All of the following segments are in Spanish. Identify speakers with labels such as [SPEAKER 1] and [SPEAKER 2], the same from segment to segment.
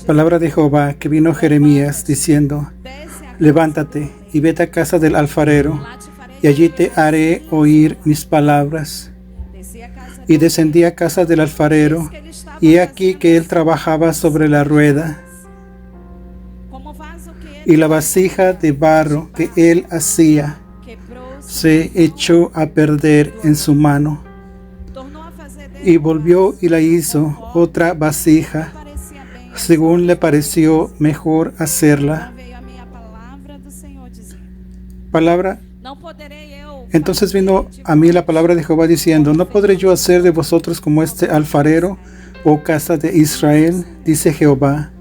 [SPEAKER 1] Palabra de Jehová que vino a Jeremías diciendo: levántate y vete a casa del alfarero, y allí te haré oír mis palabras. Y descendí a casa del alfarero, y he aquí que él trabajaba sobre la rueda, y la vasija de barro que él hacía se echó a perder en su mano. Y volvió y la hizo otra vasija, según le pareció mejor hacerla. Entonces vino a mí la palabra de Jehová diciendo: ¿no podré yo hacer de vosotros como este alfarero, oh casa de Israel? Dice Jehová.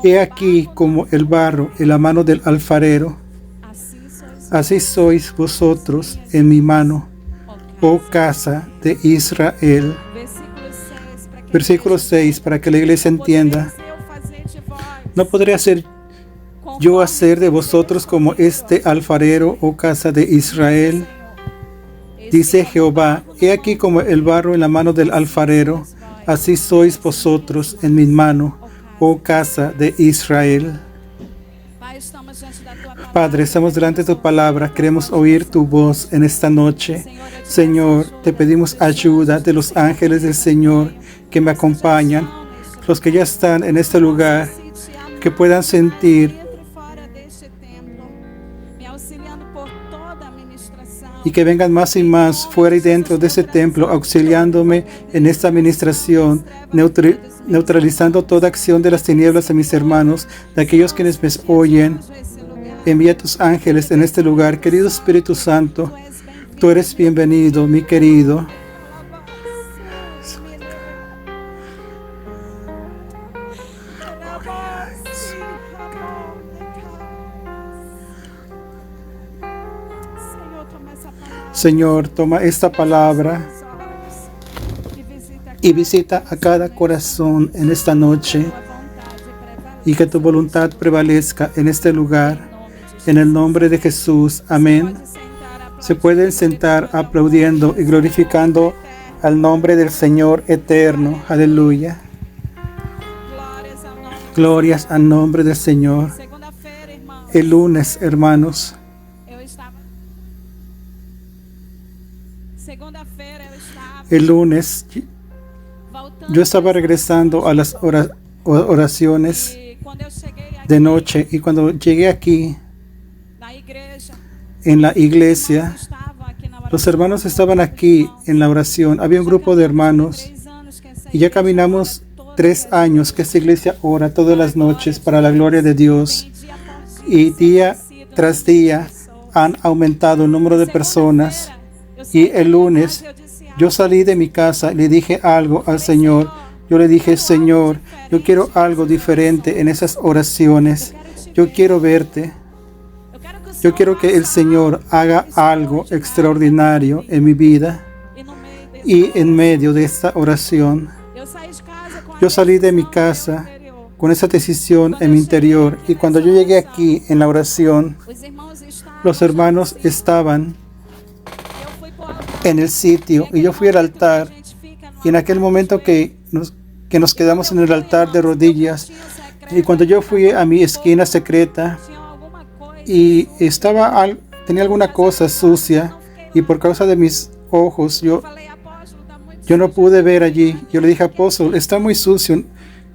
[SPEAKER 1] He aquí como el barro en la mano del alfarero, así sois vosotros en mi mano, oh casa de Israel. Versículo 6, para que la iglesia entienda. ¿No podré yo hacer de vosotros como este alfarero, oh casa de Israel? Dice Jehová. He aquí como el barro en la mano del alfarero, así sois vosotros en mi mano, oh casa de Israel. Padre, estamos delante de tu palabra, queremos oír tu voz en esta noche. Señor, te pedimos ayuda de los ángeles del Señor que me acompañan, los que ya están en este lugar, que puedan sentir y que vengan más y más fuera y dentro de ese templo, auxiliándome en esta administración, neutralizando toda acción de las tinieblas de mis hermanos, de aquellos quienes me oyen. Envía tus ángeles en este lugar. Querido Espíritu Santo, tú eres bienvenido, mi querido. Señor, toma esta palabra y visita a cada corazón en esta noche, y que tu voluntad prevalezca en este lugar, en el nombre de Jesús. Amén. Se pueden sentar aplaudiendo y glorificando al nombre del Señor eterno. Aleluya. Glorias al nombre del Señor. El lunes, hermanos, yo estaba regresando a las oraciones de noche, y cuando llegué aquí en la iglesia, los hermanos estaban aquí en la oración. Había un grupo de hermanos y ya caminamos 3 años que esta iglesia ora todas las noches para la gloria de Dios, y día tras día han aumentado el número de personas. Y el lunes yo salí de mi casa y le dije algo al Señor. Yo le dije: Señor, yo quiero algo diferente en esas oraciones. Yo quiero verte. Yo quiero que el Señor haga algo extraordinario en mi vida. Y en medio de esta oración, yo salí de mi casa con esa decisión en mi interior. Y cuando yo llegué aquí en la oración, los hermanos estaban en el sitio y yo fui al altar, y en aquel momento que nos quedamos en el altar de rodillas, y cuando yo fui a mi esquina secreta y tenía alguna cosa sucia, y por causa de mis ojos yo no pude ver allí. Yo le dije: apóstol, está muy sucio,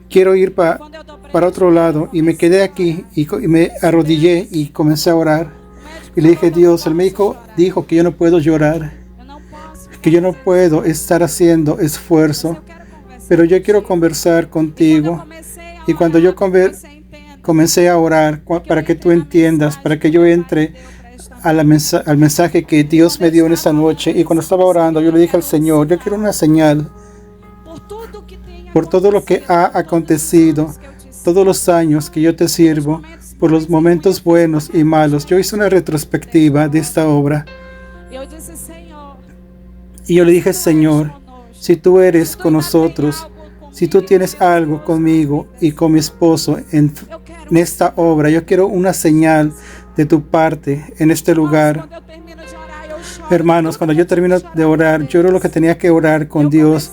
[SPEAKER 1] quiero ir para otro lado. Y me quedé aquí y me arrodillé y comencé a orar, y le dije: Dios, el médico dijo que yo no puedo llorar, que yo no puedo estar haciendo esfuerzo, pero yo quiero conversar contigo. Y cuando yo comencé a orar para que tú entiendas, para que yo entre al mensaje que Dios me dio en esta noche, y cuando estaba orando, yo le dije al Señor: yo quiero una señal por todo lo que ha acontecido, todos los años que yo te sirvo, por los momentos buenos y malos. Yo hice una retrospectiva de esta obra. Y yo le dije: Señor, si tú eres con nosotros, si tú tienes algo conmigo y con mi esposo en esta obra, yo quiero una señal de tu parte en este lugar. Hermanos, cuando yo termino de orar, yo oro lo que tenía que orar con Dios,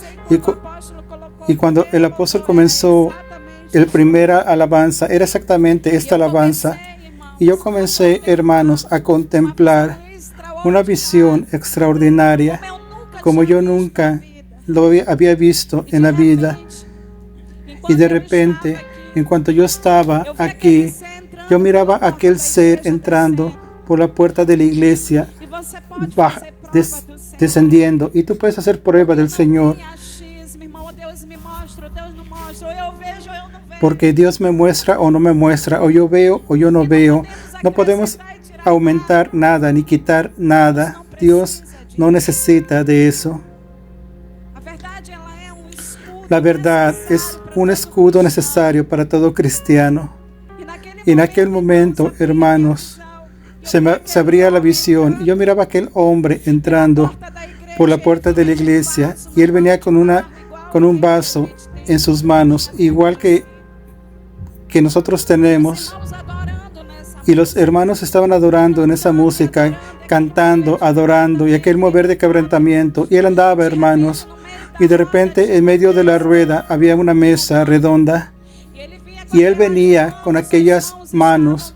[SPEAKER 1] Y cuando el apóstol comenzó el primera alabanza, era exactamente esta alabanza. Y yo comencé, hermanos, a contemplar una visión extraordinaria como yo nunca lo había visto en la vida. Y de repente, en cuanto yo estaba aquí, yo miraba a aquel ser entrando por la puerta de la iglesia, descendiendo. Y tú puedes hacer prueba del Señor, porque Dios me muestra o no me muestra, o yo veo o yo no veo. No podemos aumentar nada ni quitar nada. Dios no necesita de eso. La verdad es un escudo necesario para todo cristiano. Y en aquel momento, hermanos, se abría la visión y yo miraba a aquel hombre entrando por la puerta de la iglesia y él venía con un vaso en sus manos, igual que nosotros tenemos. Y los hermanos estaban adorando en esa música, cantando, adorando, y aquel mover de quebrantamiento. Y él andaba, hermanos, y de repente en medio de la rueda había una mesa redonda. Y él venía con aquellas manos.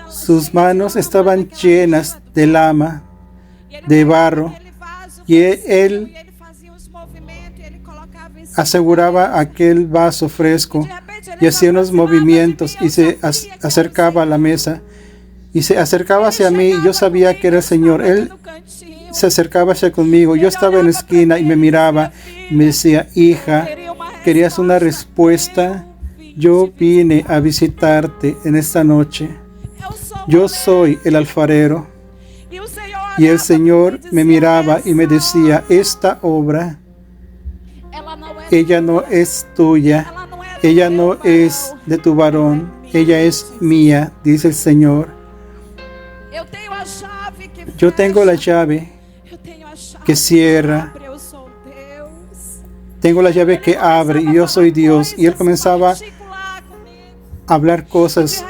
[SPEAKER 1] Sus manos estaban llenas de lama, de barro. Y él aseguraba aquel vaso fresco y hacía unos movimientos y se acercaba a la mesa. Y se acercaba hacia mí y yo sabía que era el Señor. Él se acercaba hacia conmigo. Yo estaba en la esquina y me miraba y me decía: hija, ¿querías una respuesta? Yo vine a visitarte en esta noche. Yo soy el alfarero. Y el Señor me miraba y me decía: esta obra, ella no es tuya, ella no es de tu varón, ella es mía, dice el Señor. Yo tengo la llave que cierra, tengo la llave que abre y yo soy Dios. Y él comenzaba a hablar cosas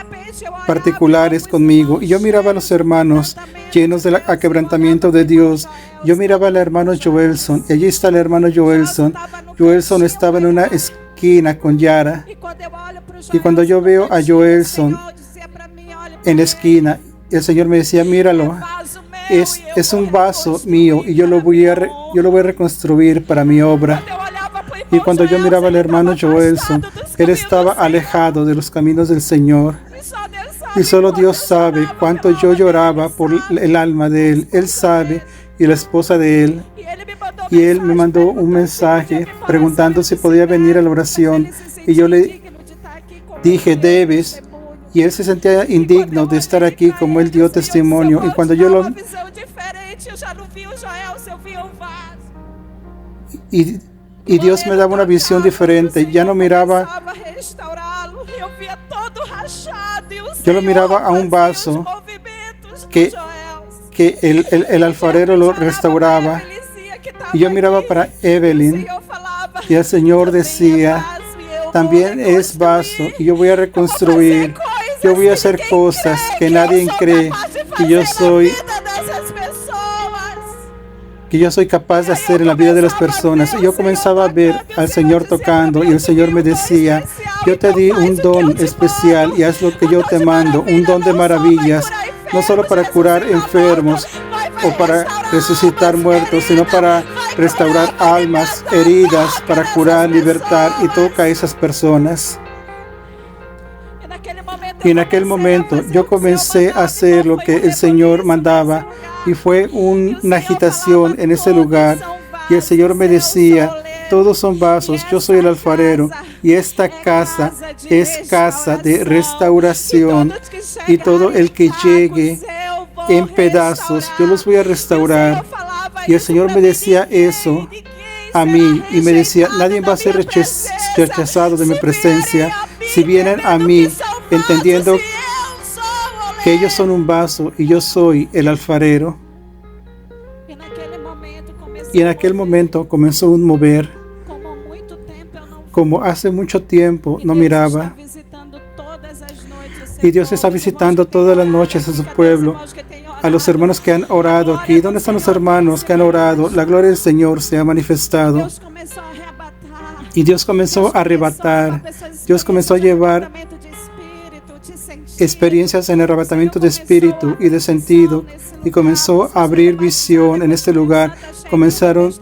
[SPEAKER 1] particulares conmigo y yo miraba a los hermanos llenos del quebrantamiento de Dios. Yo miraba al hermano Joelson y allí está el hermano Joelson. Joelson estaba en una esquina con Yara y cuando yo veo a Joelson en la esquina, el Señor me decía: míralo, es un vaso mío y yo lo voy a reconstruir para mi obra. Y cuando yo miraba al hermano Joelson, él estaba alejado de los caminos del Señor. Y solo Dios sabe cuánto yo lloraba por el alma de él. Él sabe, y la esposa de él. Y él me mandó un mensaje preguntando si podía venir a la oración. Y yo le dije: debes. Y él se sentía indigno de estar aquí, como él dio testimonio. Y cuando yo lo... Y Dios me daba una visión diferente. Ya no miraba... Yo lo miraba a un vaso que el alfarero lo restauraba. Y yo miraba para Evelyn. Y el Señor decía: también es vaso. Y yo voy a reconstruir. Yo voy a hacer cosas que nadie cree que yo soy capaz de hacer en la vida de las personas. Y yo comenzaba a ver al Señor tocando y el Señor me decía: yo te di un don especial y haz lo que yo te mando, un don de maravillas, no solo para curar enfermos o para resucitar muertos, sino para restaurar almas heridas, para curar, libertar, y toca a esas personas. Y en aquel momento yo comencé a hacer lo que el Señor mandaba y fue una agitación en ese lugar. Y el Señor me decía: todos son vasos, yo soy el alfarero y esta casa es casa de restauración y todo el que llegue en pedazos yo los voy a restaurar. Y el Señor me decía eso a mí y me decía: nadie va a ser rechazado de mi presencia si vienen a mí entendiendo que ellos son un vaso y yo soy el alfarero. Y en aquel momento comenzó un mover como hace mucho tiempo no miraba. Y Dios está visitando todas las noches a su pueblo, a los hermanos que han orado aquí. ¿Dónde están los hermanos que han orado? La gloria del Señor se ha manifestado. Y Dios comenzó a arrebatar. Dios comenzó a llevar experiencias en arrebatamiento de espíritu y de sentido. Y comenzó a abrir visión en este lugar. Comenzaron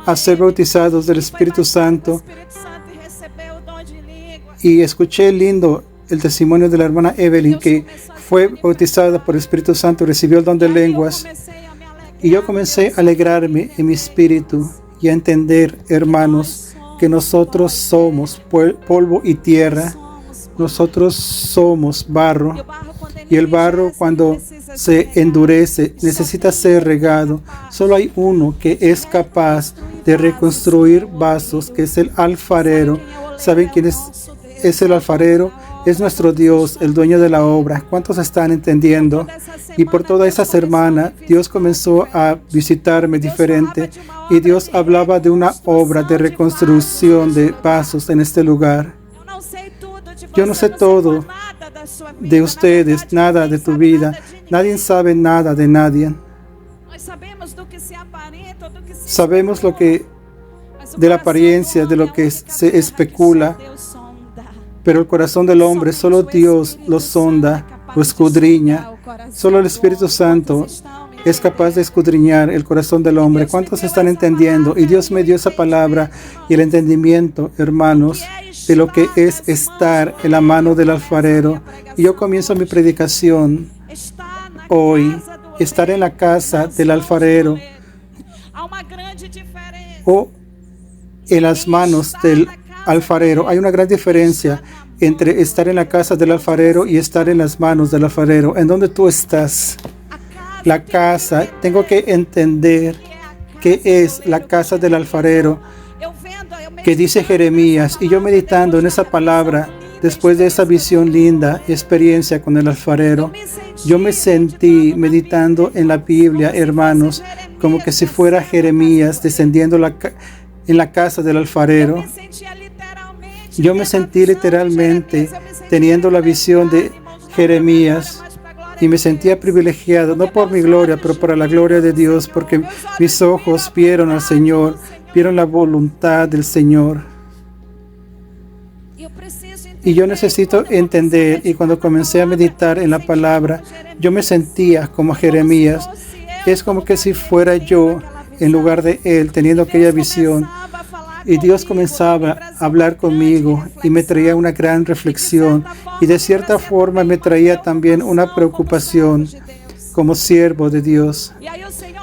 [SPEAKER 1] a ser bautizados del Espíritu Santo. Y escuché lindo el testimonio de la hermana Evelyn, que fue bautizada por el Espíritu Santo, recibió el don de lenguas. Y yo comencé a alegrarme en mi espíritu y a entender, hermanos, que nosotros somos polvo y tierra. Nosotros somos barro. Y el barro, cuando se endurece, necesita ser regado. Solo hay uno que es capaz de reconstruir vasos, que es el alfarero. ¿Saben quién es el alfarero? Es nuestro Dios, el dueño de la obra. ¿Cuántos están entendiendo? Y por toda esa semana, Dios comenzó a visitarme diferente. Y Dios hablaba de una obra de reconstrucción de vasos en este lugar. Yo no sé todo de ustedes, nada de tu vida. Nadie sabe nada de nadie. Sabemos lo que de la apariencia, de lo que se especula. Pero el corazón del hombre, solo Dios lo sonda, lo escudriña. Solo el Espíritu Santo es capaz de escudriñar el corazón del hombre. ¿Cuántos están entendiendo? Y Dios me dio esa palabra y el entendimiento, hermanos, de lo que es estar en la mano del alfarero. Y yo comienzo mi predicación hoy, estar en la casa del alfarero o en las manos del alfarero. Hay una gran diferencia entre estar en la casa del alfarero y estar en las manos del alfarero. ¿En dónde tú estás? La casa, tengo que entender qué es la casa del alfarero, que dice Jeremías. Y yo meditando en esa palabra, después de esa visión linda, experiencia con el alfarero, yo me sentí meditando en la Biblia, hermanos, como que si fuera Jeremías descendiendo en la casa del alfarero. Yo me sentí literalmente teniendo la visión de Jeremías y me sentía privilegiado, no por mi gloria, pero para la gloria de Dios, porque mis ojos vieron al Señor, vieron la voluntad del Señor. Y yo necesito entender, y cuando comencé a meditar en la palabra, yo me sentía como Jeremías. Es como que si fuera yo en lugar de él, teniendo aquella visión. Y Dios comenzaba a hablar conmigo y me traía una gran reflexión. Y de cierta forma me traía también una preocupación como siervo de Dios.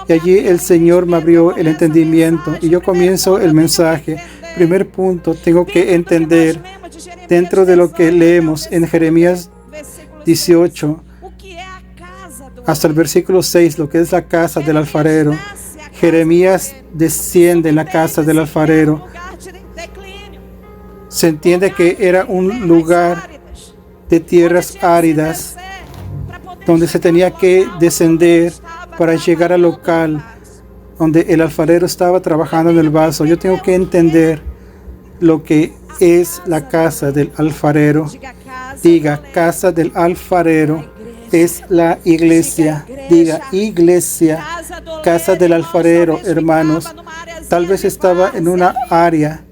[SPEAKER 1] Y allí el Señor me abrió el entendimiento y yo comienzo el mensaje. Primer punto, tengo que entender dentro de lo que leemos en Jeremías 18 hasta el versículo 6, lo que es la casa del alfarero. Jeremías desciende en la casa del alfarero. Se entiende que era un lugar de tierras áridas donde se tenía que descender para llegar al local donde el alfarero estaba trabajando en el vaso. Yo tengo que entender lo que es la casa del alfarero. Diga, casa del alfarero es la iglesia. Diga, iglesia, casa del alfarero, hermanos. Tal vez estaba en una área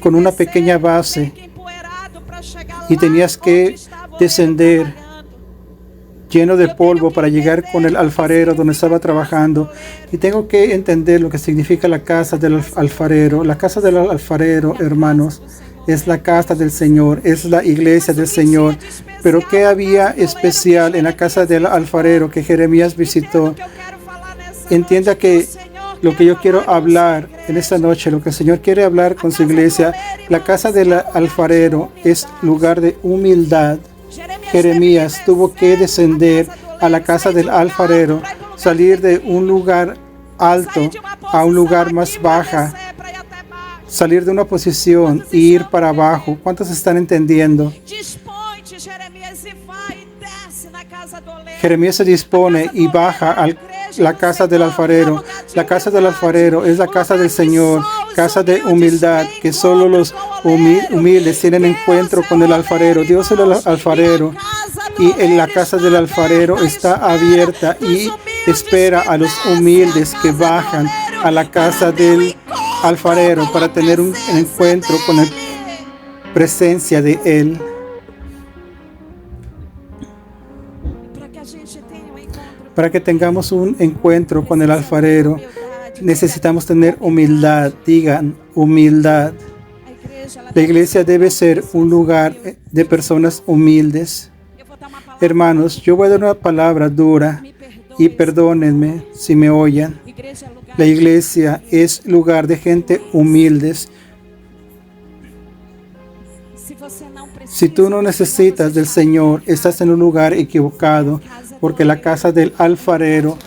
[SPEAKER 1] con una pequeña base y tenías que descender lleno de polvo para llegar con el alfarero donde estaba trabajando. Y tengo que entender lo que significa la casa del alfarero. La casa del alfarero, hermanos, es la casa del Señor, es la iglesia del Señor. Pero ¿qué había especial en la casa del alfarero que Jeremías visitó? Entienda que lo que yo quiero hablar en esta noche, lo que el Señor quiere hablar con su iglesia, la casa del alfarero es lugar de humildad. Jeremías tuvo que descender a la casa del alfarero, salir de un lugar alto a un lugar más baja, salir de una posición e ir para abajo. ¿Cuántos están entendiendo? Jeremías se dispone y baja a la casa del alfarero. La casa del alfarero es la casa del Señor, casa de humildad, que solo los humildes tienen encuentro con el alfarero. Dios es el alfarero y en la casa del alfarero está abierta y espera a los humildes que bajan a la casa del alfarero para tener un encuentro con la presencia de Él. Para que tengamos un encuentro con el alfarero, necesitamos tener humildad. Digan, humildad. La iglesia debe ser un lugar de personas humildes. Hermanos, yo voy a dar una palabra dura y perdónenme si me oyen. La iglesia es lugar de gente humildes. Si tú no necesitas del Señor, estás en un lugar equivocado, porque la casa del alfarero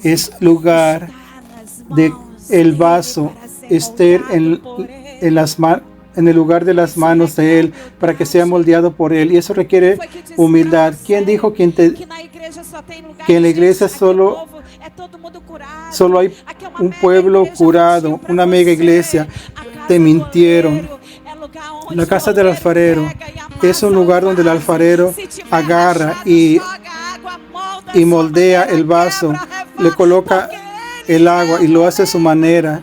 [SPEAKER 1] es lugar de el vaso estar en el lugar de las manos de Él para que sea moldeado por Él, y eso requiere humildad. ¿Quién dijo que en la iglesia solo hay un pueblo curado, una mega iglesia? Te mintieron. La casa del alfarero es un lugar donde el alfarero agarra y moldea el vaso, le coloca el agua y lo hace a su manera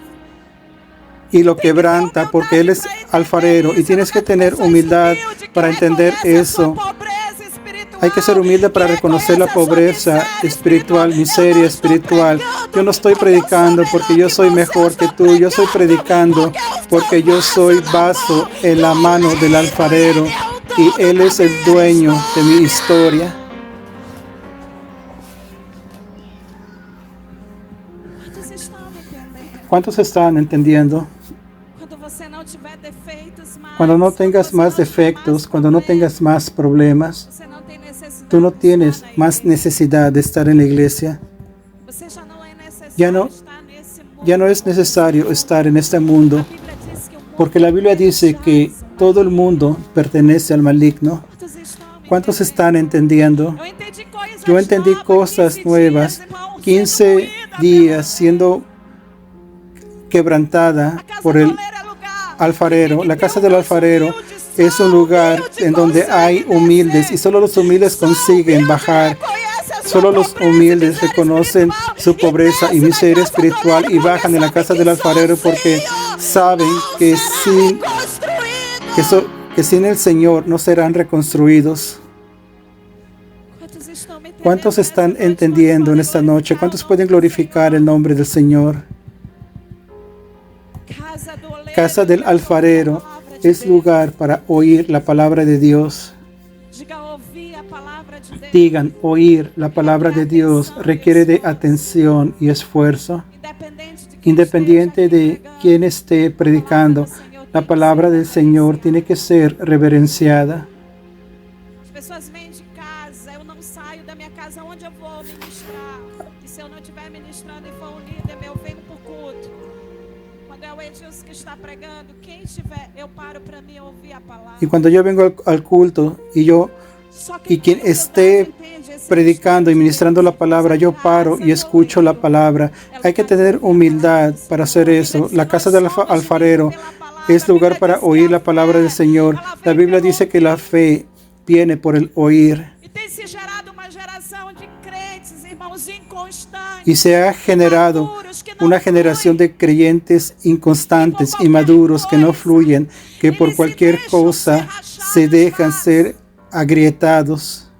[SPEAKER 1] y lo quebranta, porque Él es alfarero, y tienes que tener humildad para entender eso. Hay que ser humilde para reconocer la pobreza espiritual, miseria espiritual. Yo no estoy predicando porque yo soy mejor que tú. Yo estoy predicando porque yo soy vaso en la mano del alfarero y Él es el dueño de mi historia. ¿Cuántos están entendiendo? Cuando no tengas más defectos, cuando no tengas más problemas, tú no tienes más necesidad de estar en la iglesia. Ya no es necesario estar en este mundo, porque la Biblia dice que todo el mundo pertenece al maligno. ¿Cuántos están entendiendo? Yo entendí cosas nuevas. 15 días siendo quebrantada por el alfarero. La casa del alfarero es un lugar en donde hay humildes, y solo los humildes consiguen bajar. Solo los humildes reconocen su pobreza y miseria espiritual y bajan en la casa del alfarero, porque saben que sin el Señor no serán reconstruidos. ¿Cuántos están entendiendo en esta noche? ¿Cuántos pueden glorificar el nombre del Señor? Casa del alfarero es lugar para oír la palabra de Dios. Digan, oír la palabra de Dios requiere de atención y esfuerzo. Independiente de quién esté predicando, la palabra del Señor tiene que ser reverenciada. Y cuando yo vengo al culto y quien esté predicando y ministrando la palabra, yo paro y escucho la palabra. Hay que tener humildad para hacer eso. La casa del alfarero es lugar para oír la palabra del Señor. La Biblia dice que la fe viene por el oír. Y se ha generado una generación de creyentes inconstantes, inmaduros, que no fluyen, que por cualquier cosa se dejan ser agrietados,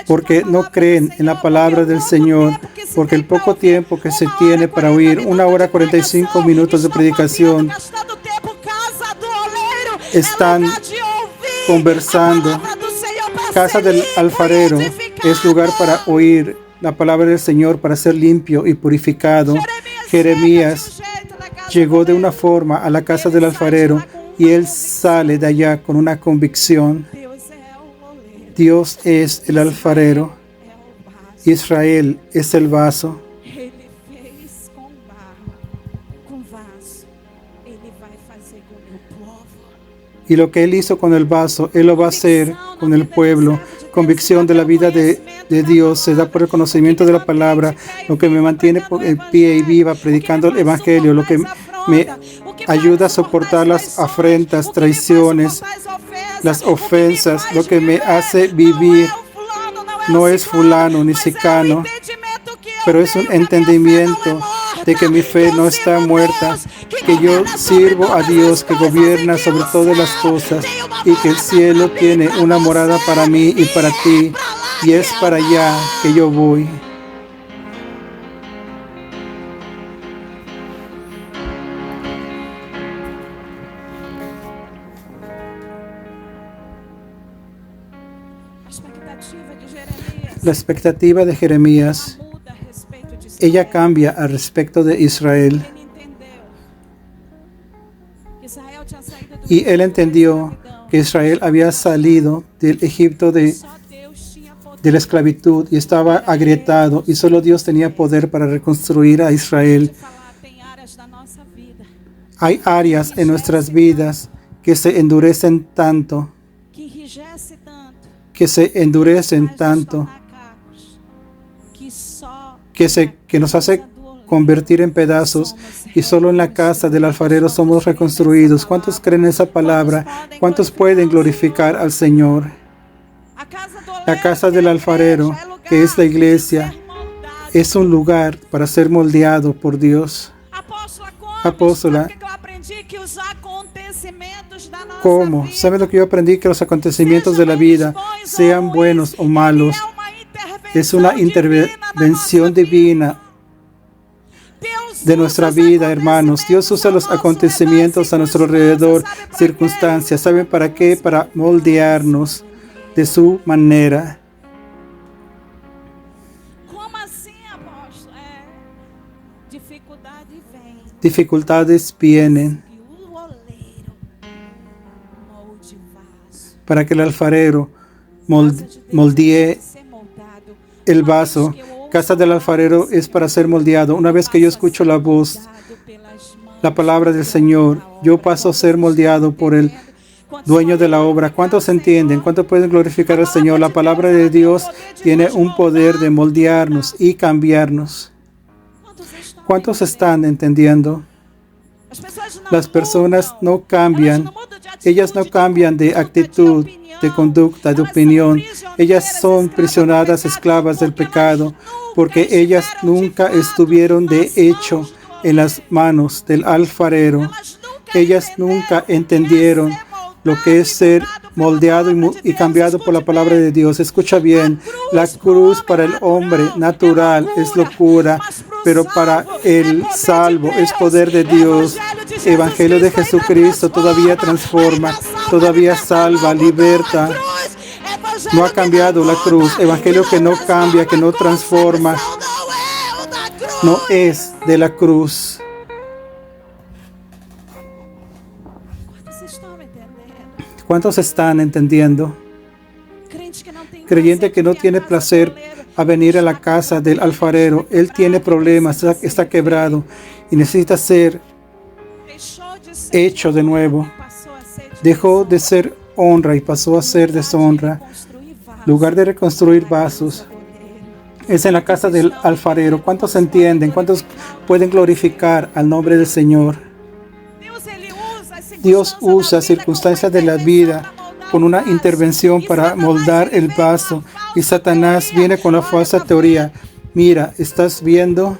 [SPEAKER 1] porque no creen en la palabra del Señor, porque el poco tiempo que se tiene para oír, 1 hora 45 minutos de predicación, están conversando. Casa del alfarero es lugar para oír la palabra del Señor, para ser limpio y purificado. Jeremías llegó de una forma a la casa del alfarero y él sale de allá con una convicción. Dios es el alfarero, Israel es el vaso. Y lo que Él hizo con el vaso, Él lo va a hacer con el pueblo. Convicción de la vida de Dios se da por el conocimiento de la palabra, lo que me mantiene en pie y viva predicando el evangelio, lo que me ayuda a soportar las afrentas, traiciones, las ofensas, lo que me hace vivir. No es fulano ni sicano, pero es un entendimiento de que mi fe no está muerta, que yo sirvo a Dios que gobierna sobre todas las cosas y que el cielo tiene una morada para mí y para ti, y es para allá que yo voy. La expectativa de Jeremías, ella cambia al respecto de Israel. Y él entendió que Israel había salido del Egipto de la esclavitud y estaba agrietado, y solo Dios tenía poder para reconstruir a Israel. Hay áreas en nuestras vidas que se endurecen tanto, que nos hace convertir en pedazos, y solo en la casa del alfarero somos reconstruidos. ¿Cuántos creen esa palabra? ¿Cuántos pueden glorificar al Señor? La casa del alfarero, que es la iglesia, es un lugar para ser moldeado por Dios. Apóstola, ¿cómo? ¿Sabe lo que yo aprendí? Que los acontecimientos de la vida, sean buenos o malos, es una intervención divina de nuestra vida, hermanos. Dios usa los acontecimientos a nuestro alrededor, circunstancias. ¿Saben para qué? Para moldearnos de su manera. Dificultades vienen para que el alfarero moldee el vaso. Casa del alfarero es para ser moldeado. Una vez que yo escucho la voz, la palabra del Señor, yo paso a ser moldeado por el dueño de la obra. ¿Cuántos entienden? ¿Cuántos pueden glorificar al Señor? La palabra de Dios tiene un poder de moldearnos y cambiarnos. ¿Cuántos están entendiendo? Las personas no cambian. Ellas no cambian de actitud, de conducta, de opinión. Ellas son prisionadas, esclavas del pecado, porque ellas nunca estuvieron de hecho en las manos del alfarero. Ellas nunca entendieron lo que es ser moldeado y cambiado por la palabra de Dios. Escucha bien, la cruz para el hombre natural es locura, pero para el salvo es poder de Dios. Evangelio de Jesucristo todavía transforma, todavía salva, liberta. No ha cambiado la cruz. Evangelio que no cambia, que no transforma, no es de la cruz. ¿Cuántos están entendiendo? Creyente que no tiene placer a venir a la casa del alfarero. Él tiene problemas, está quebrado y necesita ser hecho de nuevo. Dejó de ser honra y pasó a ser deshonra. Lugar de reconstruir vasos es en la casa del alfarero. ¿Cuántos entienden? ¿Cuántos pueden glorificar al nombre del Señor? Dios usa circunstancias de la vida con una intervención para moldar el vaso, y Satanás viene con la falsa teoría. Mira, ¿estás viendo?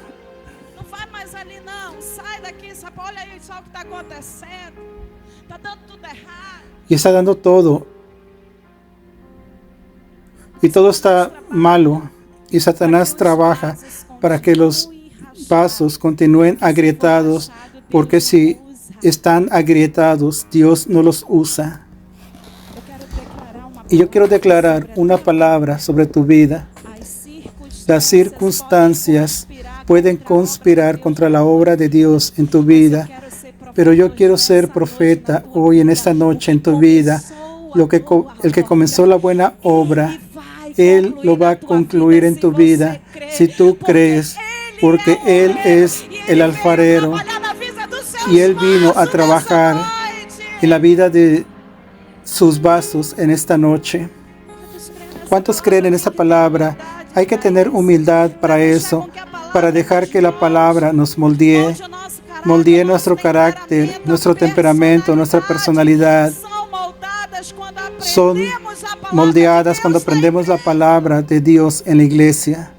[SPEAKER 1] Y está dando todo. Y todo está malo. Y Satanás trabaja para que los vasos continúen agrietados, porque si están agrietados, Dios no los usa. Y yo quiero declarar una palabra sobre tu vida. Las circunstancias pueden conspirar contra la obra de Dios en tu vida, pero yo quiero ser profeta hoy en esta noche en tu vida. El que comenzó la buena obra, Él lo va a concluir en tu vida si tú crees, porque Él es el alfarero y Él vino a trabajar en la vida de sus vasos en esta noche. ¿Cuántos creen en esa palabra? Hay que tener humildad para eso, para dejar que la palabra nos moldee nuestro carácter, nuestro temperamento, nuestra personalidad. Son moldeadas cuando aprendemos la palabra de Dios en la iglesia.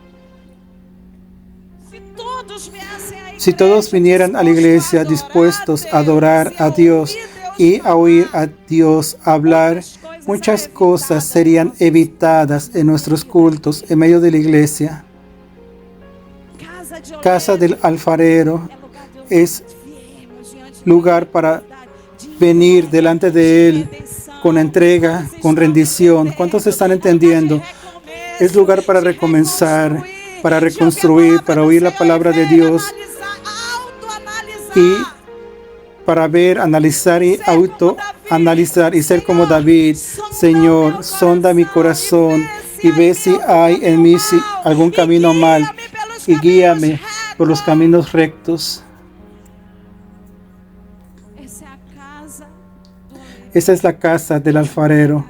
[SPEAKER 1] Si todos vinieran a la iglesia dispuestos a adorar a Dios y a oír a Dios hablar, muchas cosas serían evitadas en nuestros cultos en medio de la iglesia. Casa del alfarero es lugar para venir delante de Él con entrega, con rendición. ¿Cuántos están entendiendo? Es lugar para recomenzar, para reconstruir, para oír la palabra de Dios y para ver, analizar y autoanalizar y ser como David. Señor, sonda mi corazón y ve si hay en mí algún camino mal y guíame por los caminos rectos. Esa es la casa del alfarero.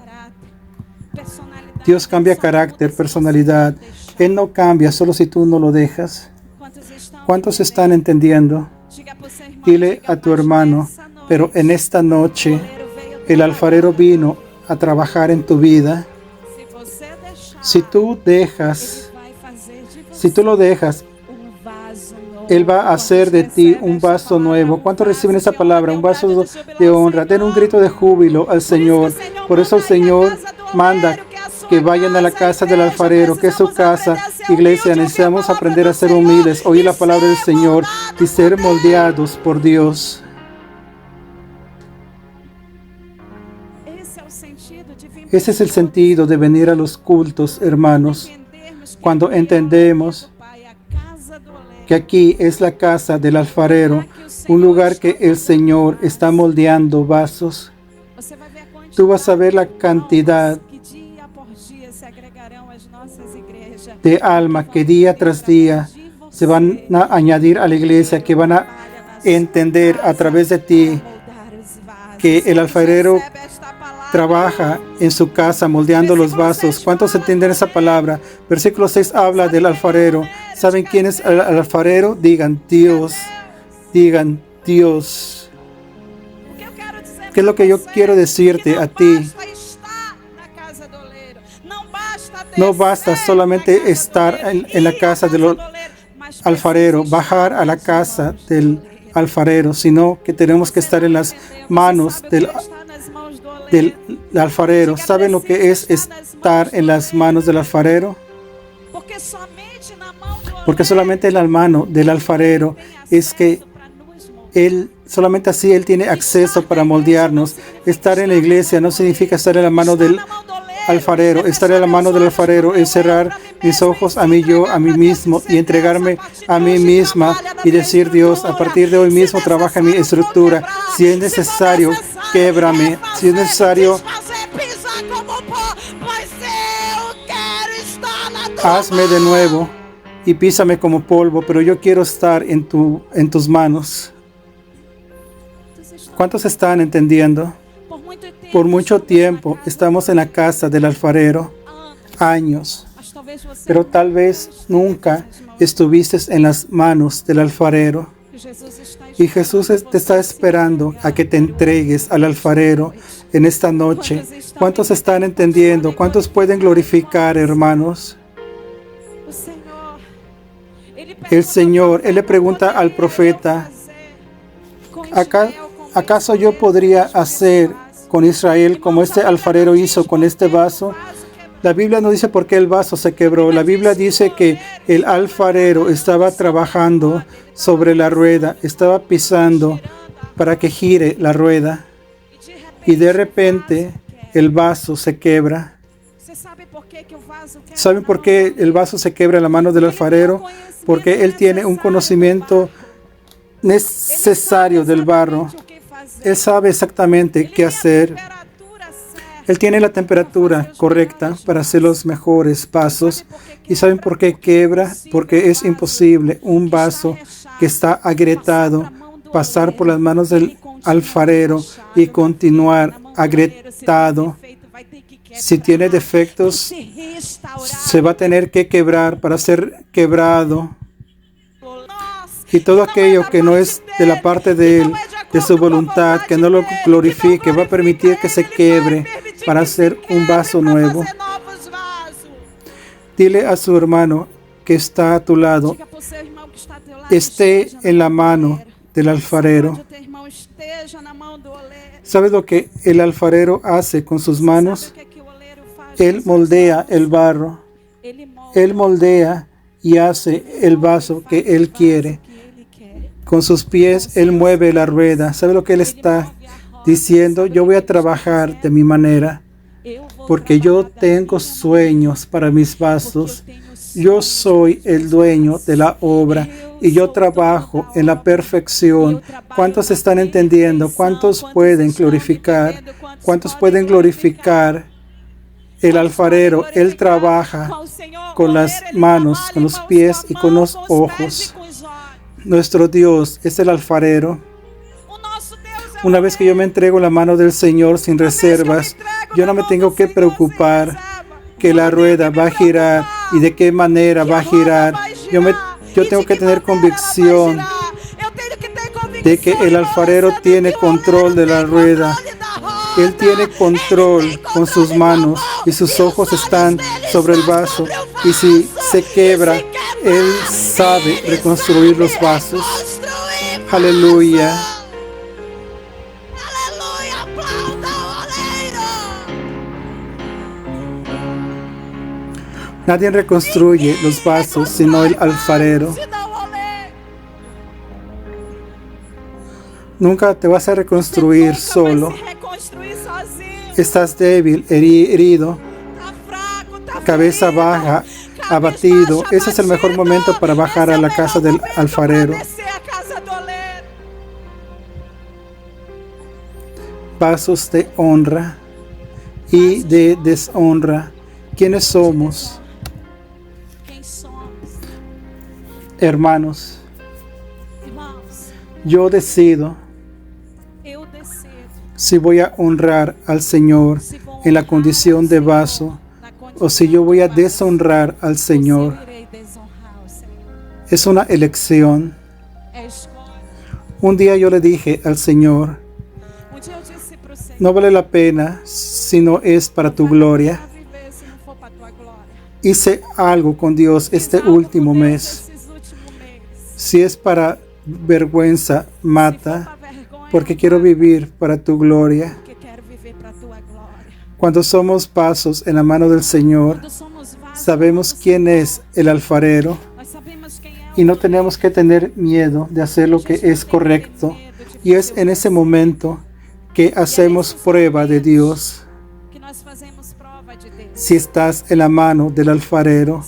[SPEAKER 1] Dios cambia carácter, personalidad. Él no cambia solo si tú no lo dejas. ¿Cuántos están entendiendo? Dile a tu hermano, pero en esta noche el alfarero vino a trabajar en tu vida. Si tú lo dejas, Él va a hacer de ti un vaso nuevo. ¿Cuántos reciben esa palabra? Un vaso de honra. Den un grito de júbilo al Señor. Por eso el Señor manda que vayan a la casa del alfarero, que es su casa. Iglesia, necesitamos aprender a ser humildes, oír la palabra del Señor y ser moldeados por Dios. Ese es el sentido de venir a los cultos, hermanos. Cuando entendemos que aquí es la casa del alfarero, un lugar que el Señor está moldeando vasos. Tú vas a ver la cantidad de almas que día tras día se van a añadir a la iglesia, que van a entender a través de ti que el alfarero trabaja en su casa moldeando los vasos. ¿Cuántos entienden esa palabra? Versículo 6 habla del alfarero. ¿Saben quién es el alfarero? Digan Dios. Digan Dios. ¿Qué es lo que yo quiero decirte a ti? No basta solamente estar en la casa del alfarero, bajar a la casa del alfarero, sino que tenemos que estar en las manos del alfarero. ¿Saben lo que es estar en las manos del alfarero? Porque solamente en la mano del alfarero es que solamente así Él tiene acceso para moldearnos. Estar en la iglesia no significa estar en la mano del alfarero. Estar en la mano del alfarero es cerrar mis ojos a mí mismo y entregarme a mí misma y decir: Dios, a partir de hoy mismo trabaja mi estructura. Si es necesario, québrame. Si es necesario, hazme de nuevo y písame como polvo, pero yo quiero estar en tus manos. ¿Cuántos están entendiendo? Por mucho tiempo estamos en la casa del alfarero, años, pero tal vez nunca estuviste en las manos del alfarero. Y Jesús te está esperando a que te entregues al alfarero en esta noche. ¿Cuántos están entendiendo? ¿Cuántos pueden glorificar, hermanos? El Señor, Él le pregunta al profeta: ¿acaso yo podría hacer con Israel como este alfarero hizo con este vaso? La Biblia no dice por qué el vaso se quebró. La Biblia dice que el alfarero estaba trabajando sobre la rueda, estaba pisando para que gire la rueda, y de repente el vaso se quebra. ¿Saben por qué el vaso se quebra en la mano del alfarero? Porque él tiene un conocimiento necesario del barro. Él sabe exactamente qué hacer. Él tiene la temperatura correcta para hacer los mejores vasos. ¿Y saben por qué quebra? Porque es imposible un vaso que está agrietado pasar por las manos del alfarero y continuar agrietado. Si tiene defectos, se va a tener que quebrar para ser quebrado. Y todo aquello que no es de la parte de Él, de su voluntad, que no lo glorifique, va a permitir que se quiebre para hacer un vaso nuevo. Dile a su hermano que está a tu lado: esté en la mano del alfarero. ¿Sabes lo que el alfarero hace con sus manos? Él moldea el barro. Él moldea y hace el vaso que Él quiere. Con sus pies Él mueve la rueda. ¿Sabe lo que Él está diciendo? Yo voy a trabajar de mi manera, porque yo tengo sueños para mis vasos. Yo soy el dueño de la obra y yo trabajo en la perfección. ¿Cuántos están entendiendo? ¿Cuántos pueden glorificar? ¿Cuántos pueden glorificar? El alfarero, Él trabaja con las manos, con los pies y con los ojos. Nuestro Dios es el alfarero. Una vez que yo me entrego en la mano del Señor sin reservas, yo no me tengo que preocupar que la rueda va a girar y de qué manera va a girar. Yo tengo que tener convicción de que el alfarero tiene control de la rueda. Él tiene control con sus manos y sus ojos están sobre el vaso. Y si se quebra, Él sabe reconstruir los vasos. Aleluya. Nadie reconstruye los vasos sino el alfarero. Nunca te vas a reconstruir solo. Estás débil, herido, cabeza baja, abatido. Ese es el mejor momento para bajar a la casa del alfarero. Vasos de honra y de deshonra. ¿Quiénes somos? Hermanos, yo decido si voy a honrar al Señor en la condición de vaso o si yo voy a deshonrar al Señor. Es una elección. Un día yo le dije al Señor, no vale la pena si no es para tu gloria. Hice algo con Dios este último mes. Si es para vergüenza, mata, porque quiero vivir para tu gloria. Cuando somos vasos en la mano del Señor, sabemos quién es el alfarero y no tenemos que tener miedo de hacer lo que es correcto. Y es en ese momento que hacemos prueba de Dios. Si estás en la mano del alfarero,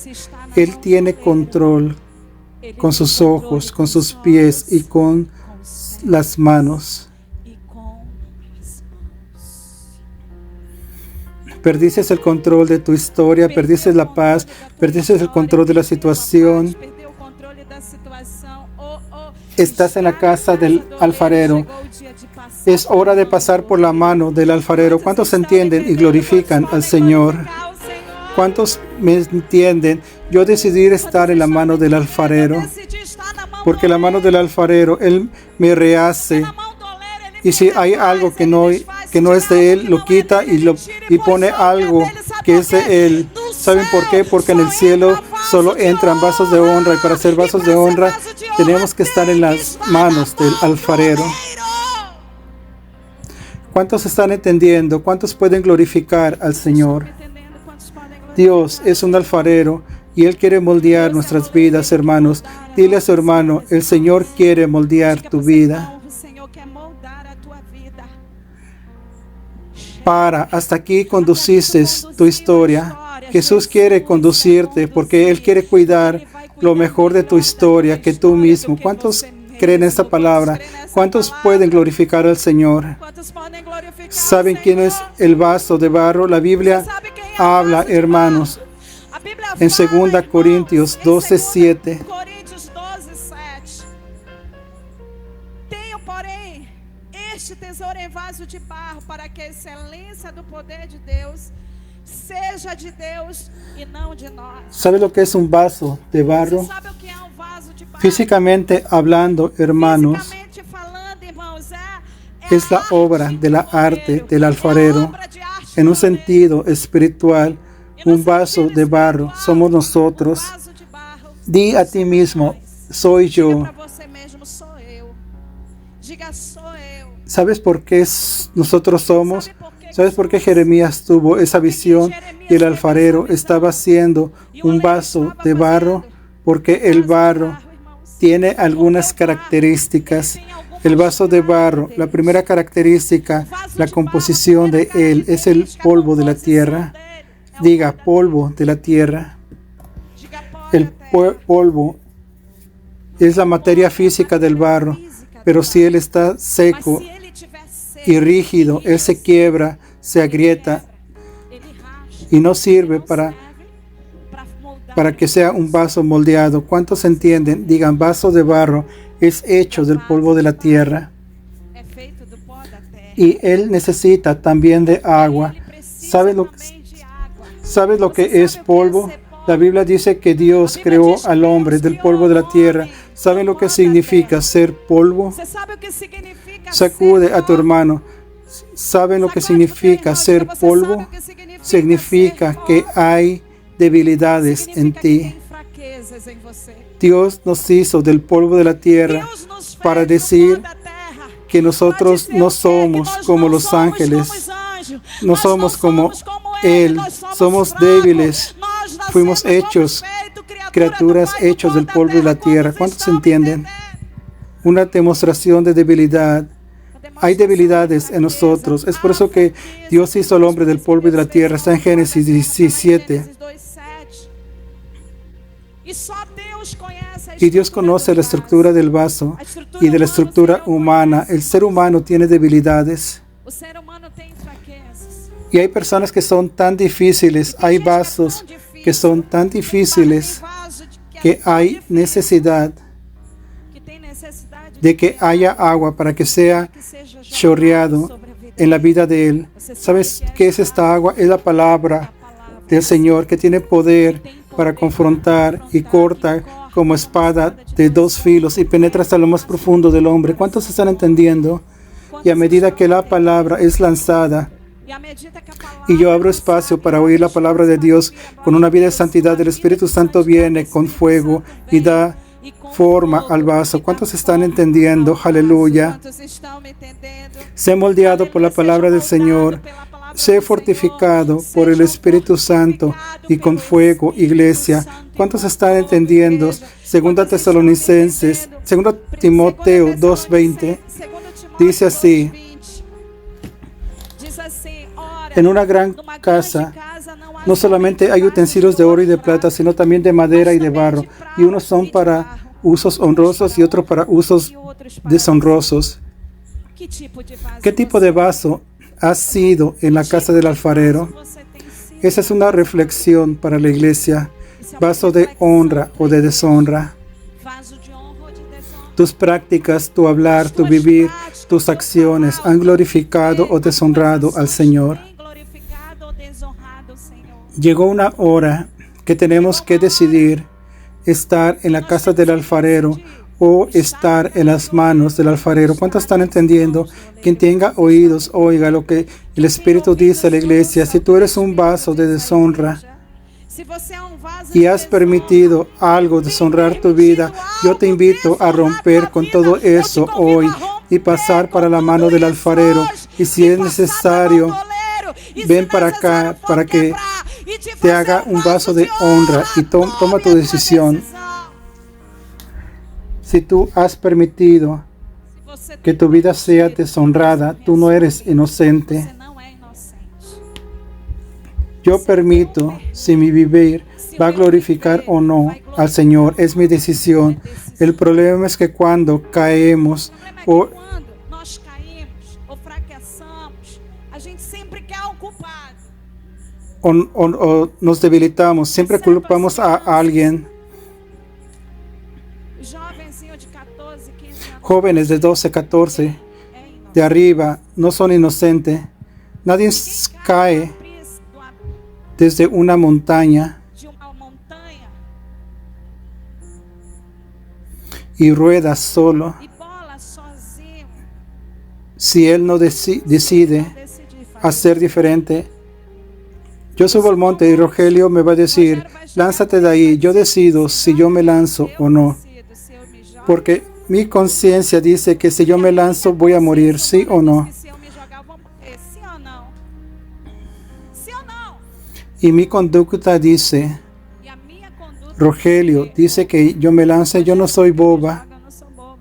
[SPEAKER 1] Él tiene control con sus ojos, con sus pies y con las manos. Perdiste el control de tu historia, perdiste la paz, perdiste el control de la situación. Estás en la casa del alfarero. Es hora de pasar por la mano del alfarero. ¿Cuántos entienden y glorifican al Señor? ¿Cuántos me entienden? Yo decidí estar en la mano del alfarero, porque la mano del alfarero, Él me rehace. Y si hay algo que no es de Él, lo quita y pone algo que es de Él. ¿Saben por qué? Porque en el cielo solo entran vasos de honra, y para ser vasos de honra tenemos que estar en las manos del alfarero. ¿Cuántos están entendiendo? ¿Cuántos pueden glorificar al Señor? Dios es un alfarero y Él quiere moldear nuestras vidas, hermanos. Dile a su hermano, el Señor quiere moldear tu vida. Hasta aquí conduciste tu historia. Jesús quiere conducirte porque Él quiere cuidar lo mejor de tu historia que tú mismo. ¿Cuántos creen esta palabra? ¿Cuántos pueden glorificar al Señor? ¿Saben quién es el vaso de barro? La Biblia habla, hermanos, en 2 Corintios 12:7.
[SPEAKER 2] Este tesouro em vaso de barro, para que a excelência do poder de Deus seja de Deus e não de nós.
[SPEAKER 1] ¿Sabe lo que es un vaso de barro?
[SPEAKER 2] Sabe o que é um vaso de barro?
[SPEAKER 1] Físicamente hablando, hermanos,
[SPEAKER 2] Fisicamente falando, irmãos,
[SPEAKER 1] es la obra de la arte del alfarero. En un sentido espiritual, un vaso de barro somos nosotros. Di a ti mismo, soy
[SPEAKER 2] Diga
[SPEAKER 1] yo.
[SPEAKER 2] para você mesmo, sou eu. Diga, sou eu.
[SPEAKER 1] ¿Sabes por qué nosotros somos?
[SPEAKER 2] Sabe por quê
[SPEAKER 1] ¿Sabes por qué Jeremías tuvo esa visión y el alfarero estaba haciendo un vaso de barro? Porque el barro tiene algunas características. El vaso de barro, la primera característica, la composición de él es el polvo de la tierra. Diga, polvo de la tierra. El polvo es la materia física del barro, pero si él está seco y rígido, él se quiebra, se agrieta y no sirve para que sea un vaso moldeado. ¿Cuántos entienden? Digan, vaso de barro es hecho del polvo de la tierra. Y él necesita también de agua. ¿Sabes lo que es polvo? La Biblia dice que Dios creó al hombre del polvo de la tierra. ¿Saben lo que significa ser polvo? Sacude a tu hermano. ¿Saben lo que significa ser polvo? Significa que hay debilidades en ti. Dios nos hizo del polvo de la tierra para decir que nosotros no somos como los ángeles, no somos como Él, somos débiles, fuimos hechos, criaturas hechas del polvo de la tierra. ¿Cuántos entienden? Una demostración de debilidad. Hay debilidades en nosotros. Es por eso que Dios hizo al hombre del polvo de la tierra. Está en Génesis 17. Y Dios conoce la estructura del vaso y de la estructura humana. El ser humano tiene debilidades. Y hay personas que son tan difíciles, hay vasos que son tan difíciles que hay necesidad de que haya agua para que sea chorreado en la vida de él. ¿Sabes qué es esta agua? Es la palabra del Señor que tiene poder para confrontar y corta como espada de dos filos y penetra hasta lo más profundo del hombre. ¿Cuántos están entendiendo? Y a medida que la palabra es lanzada y yo abro espacio para oír la palabra de Dios con una vida de santidad, el Espíritu Santo viene con fuego y da forma al vaso. ¿Cuántos están entendiendo? Aleluya. Sé moldeado por la palabra del Señor. Sé fortificado por el Espíritu Santo y con fuego, iglesia. ¿Cuántos están entendiendo? Segunda Tesalonicenses, segunda Timoteo 2:20, dice así: en una gran casa no solamente hay utensilios de oro y de plata, sino también de madera y de barro, y unos son para usos honrosos y otros para usos deshonrosos. ¿Qué tipo de vaso has sido en la casa del alfarero? Esa es una reflexión para la iglesia. Vaso de honra o de deshonra. Tus prácticas, tu hablar, tu vivir, tus acciones han glorificado o deshonrado al Señor. Llegó una hora que tenemos que decidir estar en la casa del alfarero o estar en las manos del alfarero. ¿Cuántos están entendiendo? Quien tenga oídos, oiga lo que el Espíritu dice a la iglesia. Si tú eres un vaso de deshonra y has permitido algo deshonrar tu vida, yo te invito a romper con todo eso hoy y pasar para la mano del alfarero. Y si es necesario, ven para acá para que te haga un vaso de honra y toma tu decisión. Si tú has permitido que tu vida sea deshonrada, tú no eres inocente. Yo permito si mi vivir va a glorificar o no al Señor. Es mi decisión. El problema es que cuando caemos o nos debilitamos, siempre culpamos a alguien. Jóvenes de 12, 14, de arriba, no son inocentes. Nadie cae desde una montaña y rueda solo. Si él no decide hacer diferente. Yo subo al monte y Rogelio me va a decir: lánzate de ahí. Yo decido si yo me lanzo o no. porque mi conciencia dice que si yo me lanzo voy a morir, ¿sí o no?
[SPEAKER 2] Se eu me jogar, eu vou morrer. Sim ou não? Sim ou não?
[SPEAKER 1] Y mi conducta dice,
[SPEAKER 2] E a minha conduta
[SPEAKER 1] Rogelio, dice que yo me lance, yo no soy boba.
[SPEAKER 2] eu não sou bobo.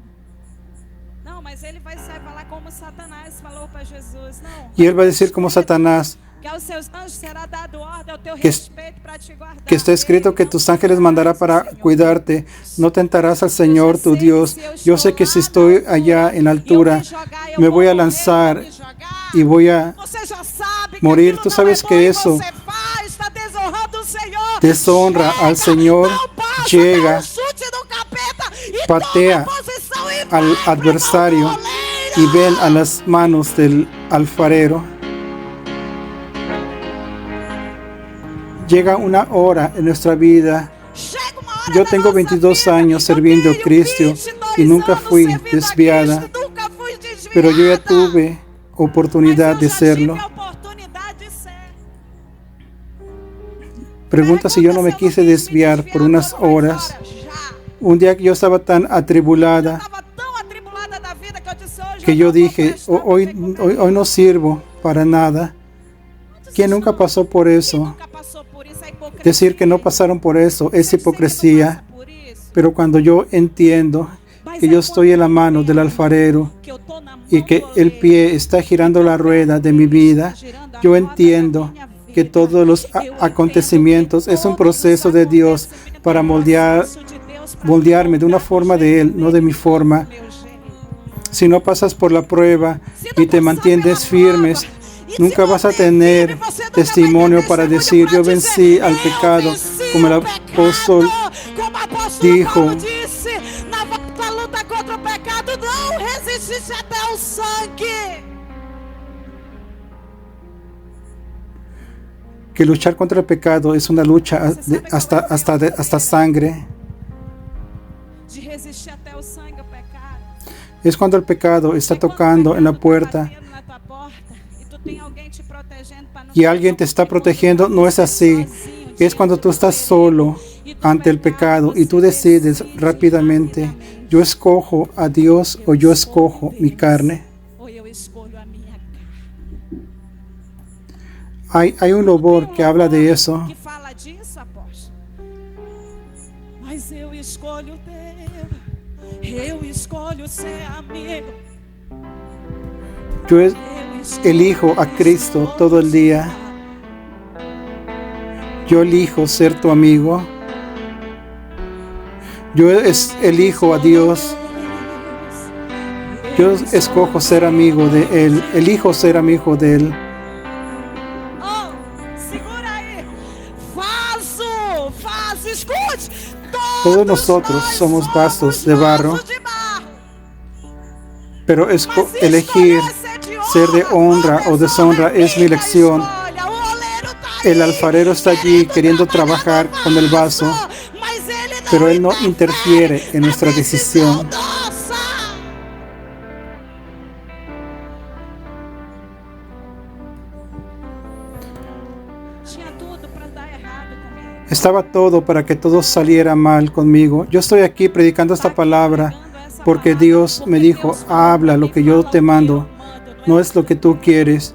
[SPEAKER 2] Não, mas ele vai sair falar como Satanás falou para Jesus. Não.
[SPEAKER 1] Y él va a decir como Satanás,
[SPEAKER 2] Que aos seus anjos será dado ordem ao teu
[SPEAKER 1] Que-
[SPEAKER 2] respeito para te guardar.
[SPEAKER 1] que está escrito que tus ángeles mandará para cuidarte. No tentarás al Señor tu Dios. Yo sé que si estoy allá en la altura, me voy a lanzar y voy a
[SPEAKER 2] Você já sabe que
[SPEAKER 1] morir.
[SPEAKER 2] aquilo
[SPEAKER 1] Tú
[SPEAKER 2] não
[SPEAKER 1] sabes
[SPEAKER 2] é bom
[SPEAKER 1] que
[SPEAKER 2] e
[SPEAKER 1] eso
[SPEAKER 2] você faz, está desonrando o Senhor.
[SPEAKER 1] deshonra al
[SPEAKER 2] Chega,
[SPEAKER 1] Señor,
[SPEAKER 2] não passa,
[SPEAKER 1] llega,
[SPEAKER 2] dá um chute no capeta e
[SPEAKER 1] patea
[SPEAKER 2] toma posição e
[SPEAKER 1] al
[SPEAKER 2] vai pra
[SPEAKER 1] adversario
[SPEAKER 2] bandoleira.
[SPEAKER 1] y ven a las manos del alfarero. Llega una hora en nuestra vida.
[SPEAKER 2] Chega uma hora
[SPEAKER 1] Yo
[SPEAKER 2] da
[SPEAKER 1] tengo
[SPEAKER 2] nossa
[SPEAKER 1] 22
[SPEAKER 2] vida,
[SPEAKER 1] años
[SPEAKER 2] eu
[SPEAKER 1] sirviendo a
[SPEAKER 2] tenho
[SPEAKER 1] Cristo
[SPEAKER 2] 22
[SPEAKER 1] y nunca
[SPEAKER 2] anos
[SPEAKER 1] fui
[SPEAKER 2] servindo a
[SPEAKER 1] desviada,
[SPEAKER 2] Cristo, nunca fui desviada.
[SPEAKER 1] pero yo ya tuve
[SPEAKER 2] Mas
[SPEAKER 1] oportunidad
[SPEAKER 2] eu
[SPEAKER 1] de
[SPEAKER 2] já
[SPEAKER 1] serlo.
[SPEAKER 2] tive a oportunidade de ser.
[SPEAKER 1] Pregunta si yo no me quise desviar por unas horas. Un día que yo estaba tan atribulada
[SPEAKER 2] Estava tão atribulada da vida que eu disse hoje
[SPEAKER 1] que
[SPEAKER 2] eu
[SPEAKER 1] yo
[SPEAKER 2] não vou
[SPEAKER 1] dije,
[SPEAKER 2] prestar,
[SPEAKER 1] hoy,
[SPEAKER 2] não tem como
[SPEAKER 1] hoy no sirvo para nada. ¿Quién nunca pasó por
[SPEAKER 2] Quem
[SPEAKER 1] eso?
[SPEAKER 2] nunca passou por isso? A hipocrisia.
[SPEAKER 1] Decir que no pasaron por eso es
[SPEAKER 2] Você que não
[SPEAKER 1] hipocresía.
[SPEAKER 2] passa por isso,
[SPEAKER 1] Pero cuando yo entiendo que yo estoy en la mano del alfarero
[SPEAKER 2] que eu tô na mão
[SPEAKER 1] y que
[SPEAKER 2] do
[SPEAKER 1] el
[SPEAKER 2] oleiro,
[SPEAKER 1] pie está girando la rueda de mi vida, yo entiendo que todos los acontecimientos es un proceso de Dios para moldearme de una forma de Él, no de mi forma. Si no pasas por la prueba y te mantienes firmes, nunca vas a tener testimonio para decir, yo vencí al pecado, como el apóstol dijo.
[SPEAKER 2] Paulo disse, na vossa luta contra o pecado, não resististe até o sangue.
[SPEAKER 1] Que luchar contra el pecado es una lucha hasta sangre.
[SPEAKER 2] De resistir até o sangue ao pecado.
[SPEAKER 1] Es cuando el pecado está tocando en la puerta y alguien te está protegiendo. No es así. Es cuando tú estás solo ante el pecado y tú decides rápidamente, yo escojo a Dios o yo escojo mi carne.
[SPEAKER 2] Ou eu escolho a minha carne.
[SPEAKER 1] Hay un louvor que habla de eso.
[SPEAKER 2] Que fala disso, apóstolo. Mas eu escolho Deus. Eu escolho ser amigo.
[SPEAKER 1] Yo
[SPEAKER 2] Eu escolho
[SPEAKER 1] elijo a Cristo todo el día. Yo elijo ser tu amigo. Yo elijo a Dios. Yo escojo ser amigo de Él. Elijo ser amigo de Él.
[SPEAKER 2] Oh, segura aí. Vaso, escute.
[SPEAKER 1] Todos nosotros
[SPEAKER 2] nós
[SPEAKER 1] somos vasos de barro,
[SPEAKER 2] vasos de barro.
[SPEAKER 1] pero
[SPEAKER 2] Mas
[SPEAKER 1] elegir
[SPEAKER 2] escolher
[SPEAKER 1] ser de honra o deshonra es mi elección.
[SPEAKER 2] Escolha, o oleiro tá aí,
[SPEAKER 1] El alfarero está allí queriendo trabajar con el vaso,
[SPEAKER 2] mas ele não
[SPEAKER 1] pero Él no interfiere en nuestra decisión.
[SPEAKER 2] nossa. Tinha tudo para dar errado comigo.
[SPEAKER 1] Estaba todo para que todo saliera mal conmigo. Yo estoy aquí predicando esta palabra porque Dios me dijo, habla lo que yo te mando, no es lo que tú quieres.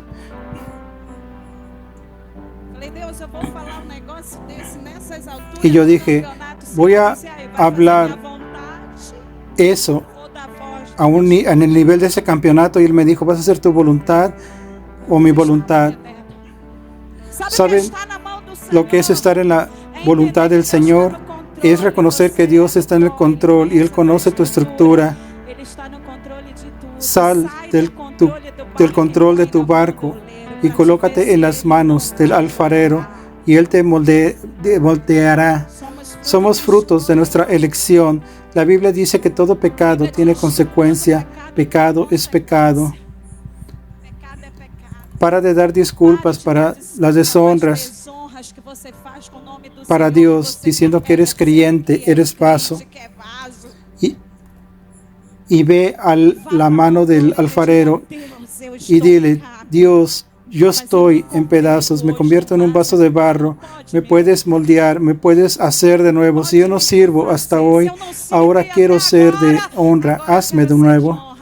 [SPEAKER 2] Falei, Deus, eu vou falar um negócio desse nessas alturas.
[SPEAKER 1] Y yo
[SPEAKER 2] do
[SPEAKER 1] dije,
[SPEAKER 2] campeonato,
[SPEAKER 1] voy a
[SPEAKER 2] você aí vai
[SPEAKER 1] hablar
[SPEAKER 2] fazer minha vontade
[SPEAKER 1] Eso
[SPEAKER 2] ou da voz
[SPEAKER 1] a en el nivel de ese campeonato y Él me dijo, ¿vas a hacer tu voluntad o mi voluntad? ¿Saben lo que es estar en la voluntad del Señor? Es reconocer que Dios está en el control y Él conoce tu estructura. Sal del control de tu barco y colócate en las manos del alfarero y Él te moldeará. Somos frutos de nuestra elección. La Biblia dice que todo pecado tiene consecuencia. Pecado es pecado. Para de dar disculpas para las deshonras para Dios, diciendo que eres creyente, eres vaso. Y ve a la mano del alfarero y dile, Dios, Yo estoy en pedazos, me convierto en un vaso de barro, me puedes moldear, me puedes hacer de nuevo. Si yo no sirvo hasta hoy, ahora quiero ser de honra, hazme de nuevo.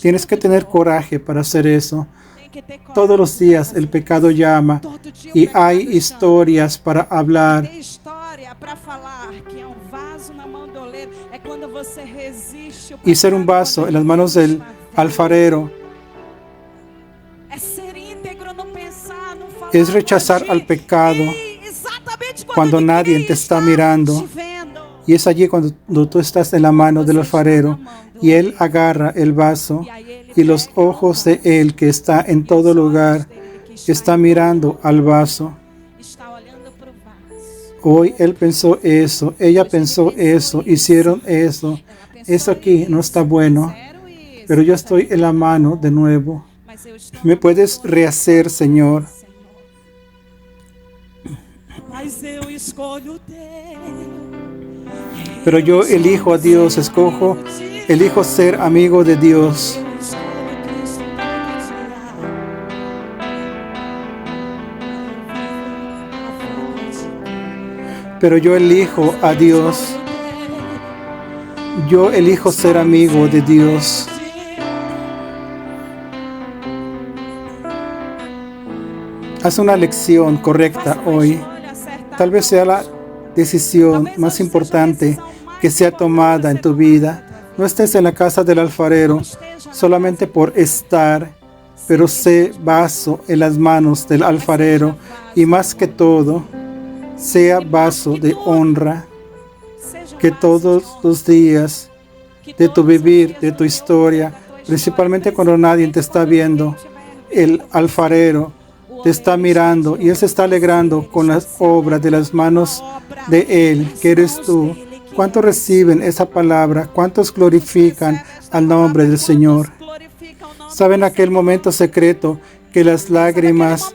[SPEAKER 1] Tienes que tener coraje para hacer eso. Todos los días el pecado llama y hay historias para hablar. Y ser un vaso en las manos del alfarero es rechazar al pecado cuando nadie te está mirando. Y es allí cuando tú estás en la mano del alfarero y él agarra el vaso y los ojos de él que está en todo lugar está mirando al vaso. Hoy él pensó eso, ella pensó eso, hicieron eso. Eso aquí no está bueno, pero yo estoy en la mano de nuevo. ¿Me puedes rehacer, Señor? Pero yo elijo a Dios, elijo ser amigo de Dios. Pero yo elijo a Dios. Yo elijo ser amigo de Dios. Haz una elección correcta hoy. Tal vez sea la decisión más importante que sea tomada en tu vida. No estés en la casa del alfarero solamente por estar, pero sé vaso en las manos del alfarero y más que todo, sea vaso de honra. Que todos los días de tu vivir, de tu historia, principalmente cuando nadie te está viendo, el alfarero te está mirando y él se está alegrando con las obras de las manos de él, que eres tú. ¿Cuántos reciben esa palabra? ¿Cuántos glorifican al nombre del Señor? ¿Saben aquel momento secreto que las lágrimas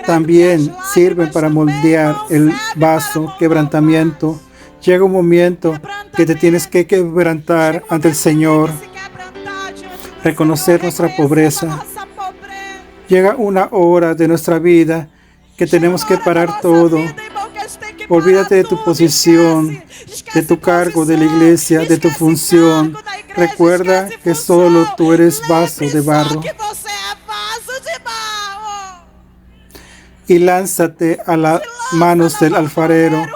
[SPEAKER 1] también sirven para moldear el vaso, quebrantamiento? Llega un momento que te tienes que quebrantar ante el Señor, reconocer nuestra pobreza. Llega una hora de nuestra vida que tenemos que parar todo. Olvídate de tu posición, de tu cargo de la iglesia, de tu función. Recuerda que solo tú eres vaso de barro. Y lánzate a las manos del alfarero.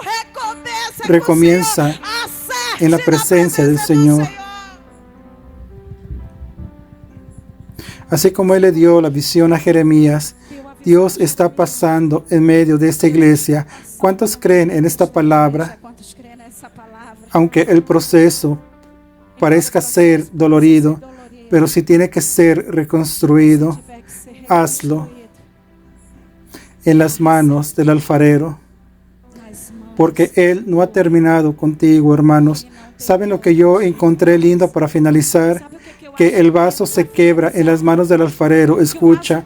[SPEAKER 1] Recomienza en la presencia del Señor. Así como Él le dio la visión a Jeremías, Dios está pasando en medio de esta iglesia. ¿Cuántos creen en esta palabra? Aunque el proceso parezca ser dolorido, pero si tiene que ser reconstruido, hazlo en las manos del alfarero. Porque Él no ha terminado contigo, hermanos. ¿Saben lo que yo encontré lindo para finalizar? Que el vaso se quebra en las manos del alfarero. Escucha,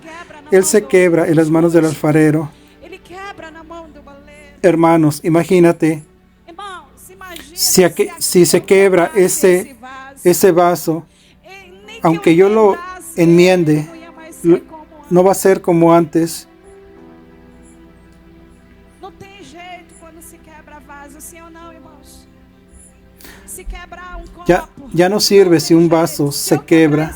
[SPEAKER 1] Él se quebra en las manos del alfarero. Hermanos, imagínate, si se quebra ese vaso, aunque yo lo enmiende, no va a ser como antes. Ya no sirve si un vaso se quebra.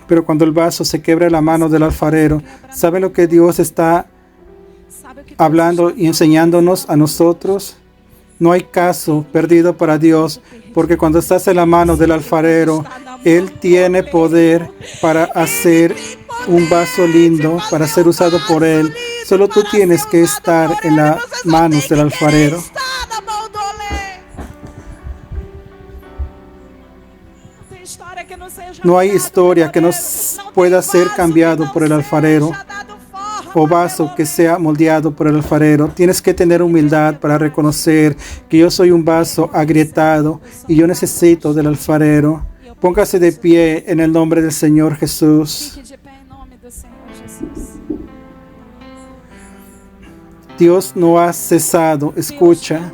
[SPEAKER 1] Pero cuando el vaso se quebra en la mano del alfarero, ¿sabe lo que Dios está hablando y enseñándonos a nosotros? No hay caso perdido para Dios, porque cuando estás en la mano del alfarero, Él tiene poder para hacer un vaso lindo, para ser usado por Él. Solo tú tienes que estar en las manos del alfarero. No hay historia que no pueda ser cambiado por el alfarero o vaso que sea moldeado por el alfarero. Tienes que tener humildad para reconocer que yo soy un vaso agrietado y yo necesito del alfarero. Póngase de pie en el nombre del Señor Jesús. Dios no ha cesado, escucha,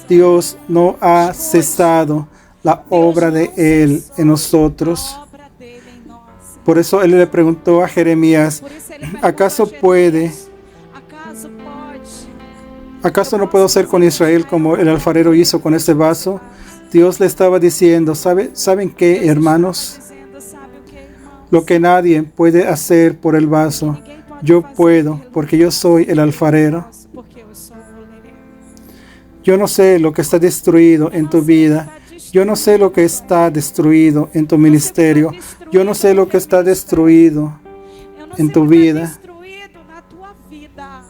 [SPEAKER 1] Dios no ha cesado la obra de Él en nosotros. Por eso él le preguntó a Jeremías,
[SPEAKER 2] Por isso ele perguntou a
[SPEAKER 1] ¿acaso
[SPEAKER 2] Jeremias,
[SPEAKER 1] puede?
[SPEAKER 2] Acaso pode?
[SPEAKER 1] ¿Acaso no puedo hacer con Israel como el alfarero hizo con ese vaso? Dios le estaba diciendo, ¿saben qué, hermanos?
[SPEAKER 2] Dizendo, sabe o que, irmãos?
[SPEAKER 1] Lo que nadie puede hacer por el vaso,
[SPEAKER 2] Ninguém pode
[SPEAKER 1] yo
[SPEAKER 2] fazer
[SPEAKER 1] puedo,
[SPEAKER 2] pelo
[SPEAKER 1] porque yo soy el alfarero.
[SPEAKER 2] vaso, porque eu sou o oleiro.
[SPEAKER 1] Yo no sé lo que está destruido en tu vida. Yo no sé lo que está destruido en tu ministerio. Yo no sé lo que está destruido
[SPEAKER 2] Eu não
[SPEAKER 1] en
[SPEAKER 2] sei
[SPEAKER 1] tu
[SPEAKER 2] o que está
[SPEAKER 1] vida.
[SPEAKER 2] destruído na tua vida.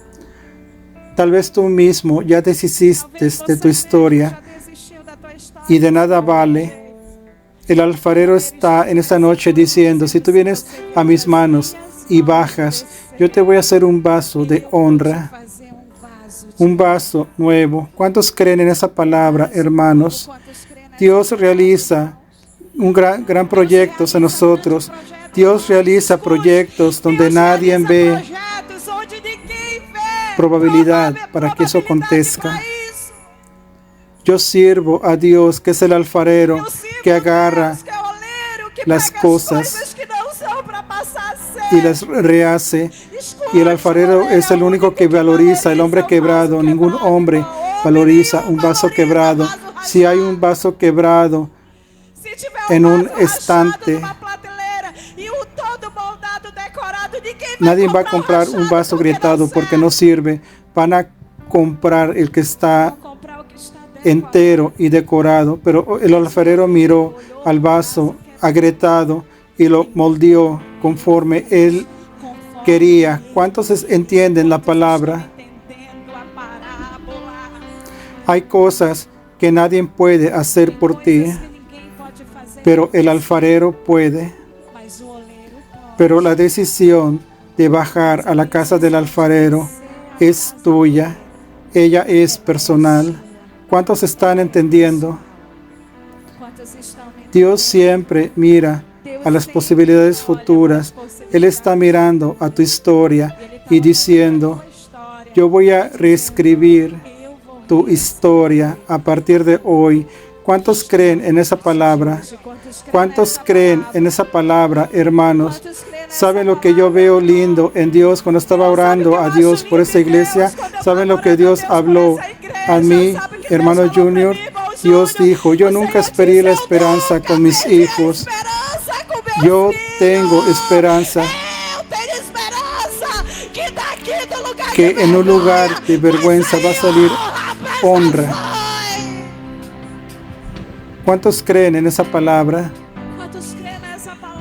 [SPEAKER 1] Tal vez tú mismo ya deshiciste
[SPEAKER 2] Talvez
[SPEAKER 1] de
[SPEAKER 2] você
[SPEAKER 1] tu historia
[SPEAKER 2] mesmo já desistiu da tua história.
[SPEAKER 1] y de nada vale. El alfarero está en esta noche diciendo, si tú vienes a mis manos y bajas, yo te voy a hacer un vaso de honra,
[SPEAKER 2] Fazer vaso de
[SPEAKER 1] un vaso nuevo. ¿Cuántos creen en esa palabra, hermanos?
[SPEAKER 2] quantos creem nessa
[SPEAKER 1] Dios realiza un gran proyecto en nosotros. Dios realiza proyectos donde nadie ve
[SPEAKER 2] projetos onde ninguém vê
[SPEAKER 1] probabilidad para que eso acontezca.
[SPEAKER 2] para isso.
[SPEAKER 1] Yo sirvo a Dios, que es el alfarero,
[SPEAKER 2] Eu sirvo
[SPEAKER 1] que
[SPEAKER 2] a
[SPEAKER 1] agarra
[SPEAKER 2] Deus, que é o oleiro, que
[SPEAKER 1] las
[SPEAKER 2] pega
[SPEAKER 1] cosas
[SPEAKER 2] as coisas que não são para passar a
[SPEAKER 1] y
[SPEAKER 2] ser.
[SPEAKER 1] las rehace.
[SPEAKER 2] Escute,
[SPEAKER 1] Y el alfarero
[SPEAKER 2] oleiro
[SPEAKER 1] es el único que valoriza el hombre quebrado. Ningún hombre valoriza un vaso quebrado. Si hay un vaso quebrado
[SPEAKER 2] Se tiver
[SPEAKER 1] en un
[SPEAKER 2] vaso rachado
[SPEAKER 1] estante,
[SPEAKER 2] numa prateleira e todo moldado, decorado, ninguém vai
[SPEAKER 1] nadie va a comprar
[SPEAKER 2] o
[SPEAKER 1] un
[SPEAKER 2] rachado
[SPEAKER 1] vaso grietado porque
[SPEAKER 2] não
[SPEAKER 1] no sirve. Van a comprar el que está
[SPEAKER 2] serve. Vão comprar o que está decorado.
[SPEAKER 1] entero y decorado. Pero el alfarero miró al vaso agrietado y lo moldeó conforme él
[SPEAKER 2] Conforme
[SPEAKER 1] quería. ¿Cuántos entienden la palabra?
[SPEAKER 2] entendendo a parábola.
[SPEAKER 1] Hay cosas que nadie puede hacer por ti,
[SPEAKER 2] Coisas que ninguém pode fazer,
[SPEAKER 1] pero el alfarero puede.
[SPEAKER 2] mas o oleiro pode.
[SPEAKER 1] Pero la decisión de bajar a la casa del alfarero es tuya. Ella es personal. ¿Cuántos están entendiendo?
[SPEAKER 2] Quantos estão entendendo?
[SPEAKER 1] Dios siempre mira a las posibilidades futuras. Él está mirando a tu historia y diciendo, yo voy a reescribir tu historia a partir de hoy. ¿Cuántos creen en esa palabra? ¿Cuántos creen en esa palabra, hermanos? ¿Saben lo que yo veo lindo en Dios cuando estaba orando a Dios por esta iglesia? ¿Saben lo que Dios habló a mí, hermano Junior? Dios dijo, yo nunca esperé la esperanza con mis hijos. Yo tengo esperanza que en un lugar de vergüenza va a salir honra. ¿Cuántos creen en esa palabra?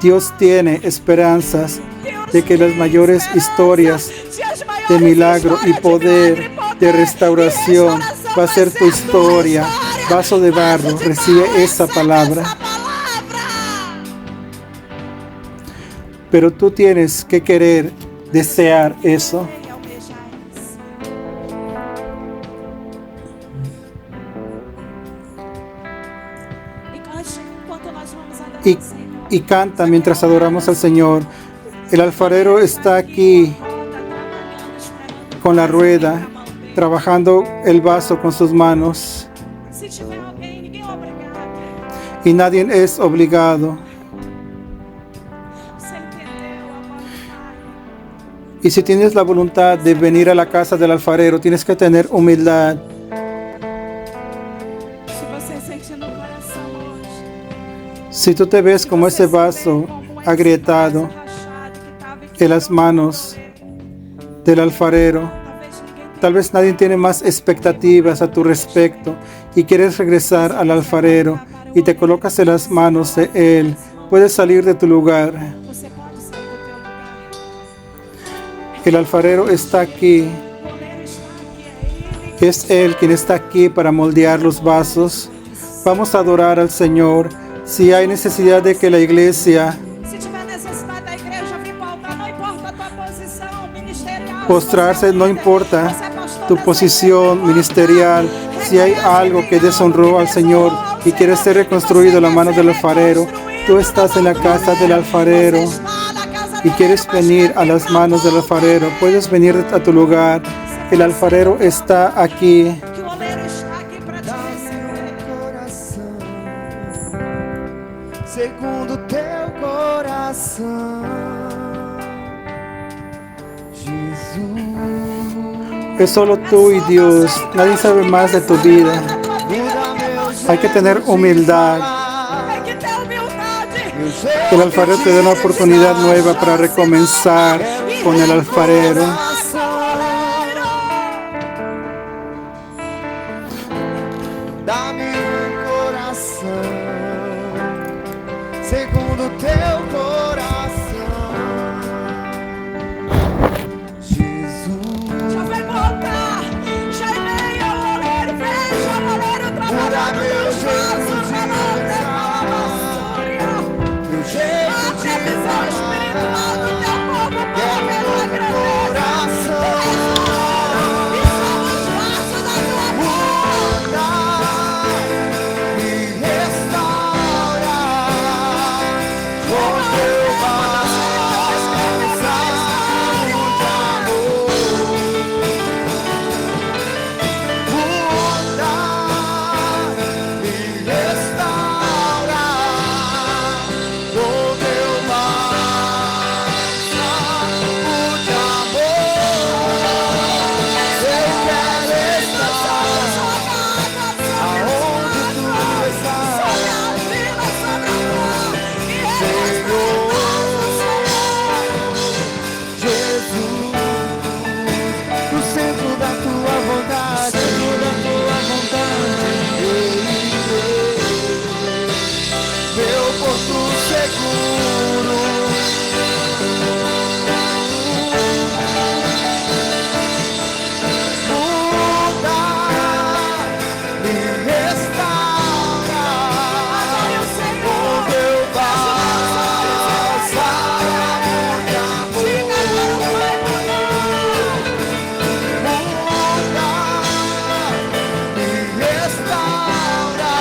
[SPEAKER 1] Dios tiene esperanzas de que las mayores historias de milagro y poder de restauración va a ser tu historia. Vaso de barro, recibe esa palabra. Pero tú tienes que querer, desear eso. Y canta mientras adoramos al Señor. El alfarero está aquí con la rueda, trabajando el vaso con sus manos. Y nadie es obligado. Y si tienes la voluntad de venir a la casa del alfarero, tienes que tener humildad. Si tú te ves como ese vaso agrietado en las manos del alfarero, tal vez nadie tiene más expectativas a tu respecto y quieres regresar al alfarero y te colocas en las manos de él, puedes salir de tu lugar. El alfarero está aquí. Es él quien está aquí para moldear los vasos. Vamos a adorar al Señor. Si hay necesidad de que la iglesia postrarse, no importa tu posición ministerial. Si hay algo que deshonró al Señor y quiere ser reconstruido en la mano del alfarero, tú estás en la casa del alfarero y quieres venir a las manos del alfarero, puedes venir a tu lugar. El alfarero está aquí.
[SPEAKER 3] segundo teu coração, Jesus.
[SPEAKER 1] Es solo tú y Dios. Nadie sabe más de tu vida. Hay que tener humildad.
[SPEAKER 2] Tem que ter humildade.
[SPEAKER 1] Que el alfarero te dé una oportunidad nueva para recomenzar con el alfarero.
[SPEAKER 3] Dá-me coração, segundo teu coração, Jesus.
[SPEAKER 2] Já vai voltar. Já vem o oleiro, veja o oleiro trabalhando nos vasos.
[SPEAKER 3] Meu jeito
[SPEAKER 2] A previsão espiritual do teu povo para pela grandeza. E somos vasos da tua boca.
[SPEAKER 3] me restaura com teu bálsamo de amor. Muda, me restaura com teu bálsamo de amor. Eu quero estar aonde tu estás, Jesus, no centro da tua vontade, meu porto seguro. Muda, me restaura com teu bálsamo de amor. Muda, me restaura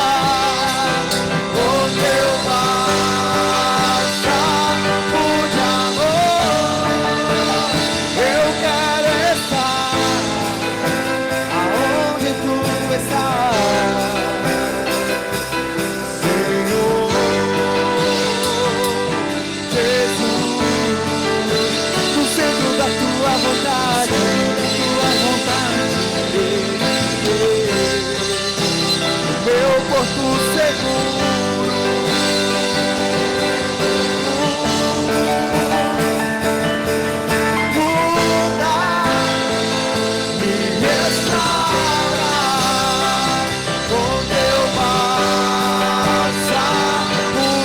[SPEAKER 3] com teu bálsamo de amor. Eu quero estar aonde tu estás, Senhor Jesus, no centro da tua vontade, meu porto seguro. Muda, me restaura com teu bálsamo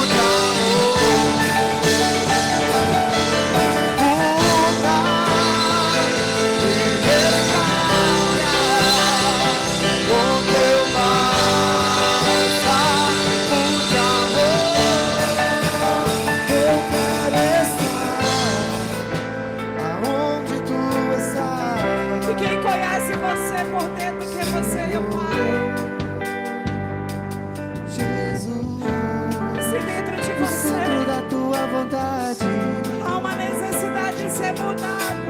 [SPEAKER 3] de amor. Muda, me restaura com teu bálsamo de amor. Eu quero estar aonde tu estás.
[SPEAKER 2] E quem conhece você por dentro que você é o Pai.
[SPEAKER 3] Jesus,
[SPEAKER 2] Se dentro de
[SPEAKER 3] no centro
[SPEAKER 2] você
[SPEAKER 3] da tua vontade,
[SPEAKER 2] há uma necessidade de ser mudado.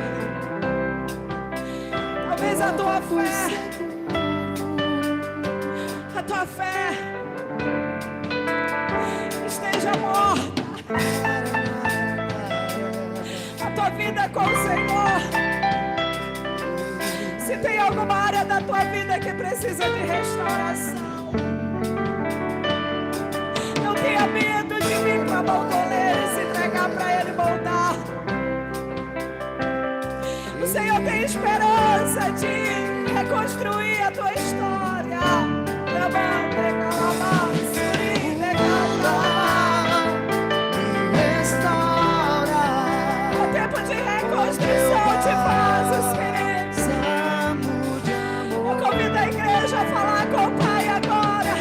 [SPEAKER 2] Talvez a tua fé esteja morta. A tua vida com o Senhor. Se tem alguma área da tua vida que precisa de restauração, não tenha medo de vir com a mão do oleiro e se entregar para Ele moldar. O Senhor tem esperança de reconstruir a tua história.
[SPEAKER 3] me restaura.
[SPEAKER 2] É tempo de reconstrução de vasos, queridos.
[SPEAKER 3] Bálsamo de
[SPEAKER 2] Eu
[SPEAKER 3] amor.
[SPEAKER 2] convido a igreja a falar com o Pai agora.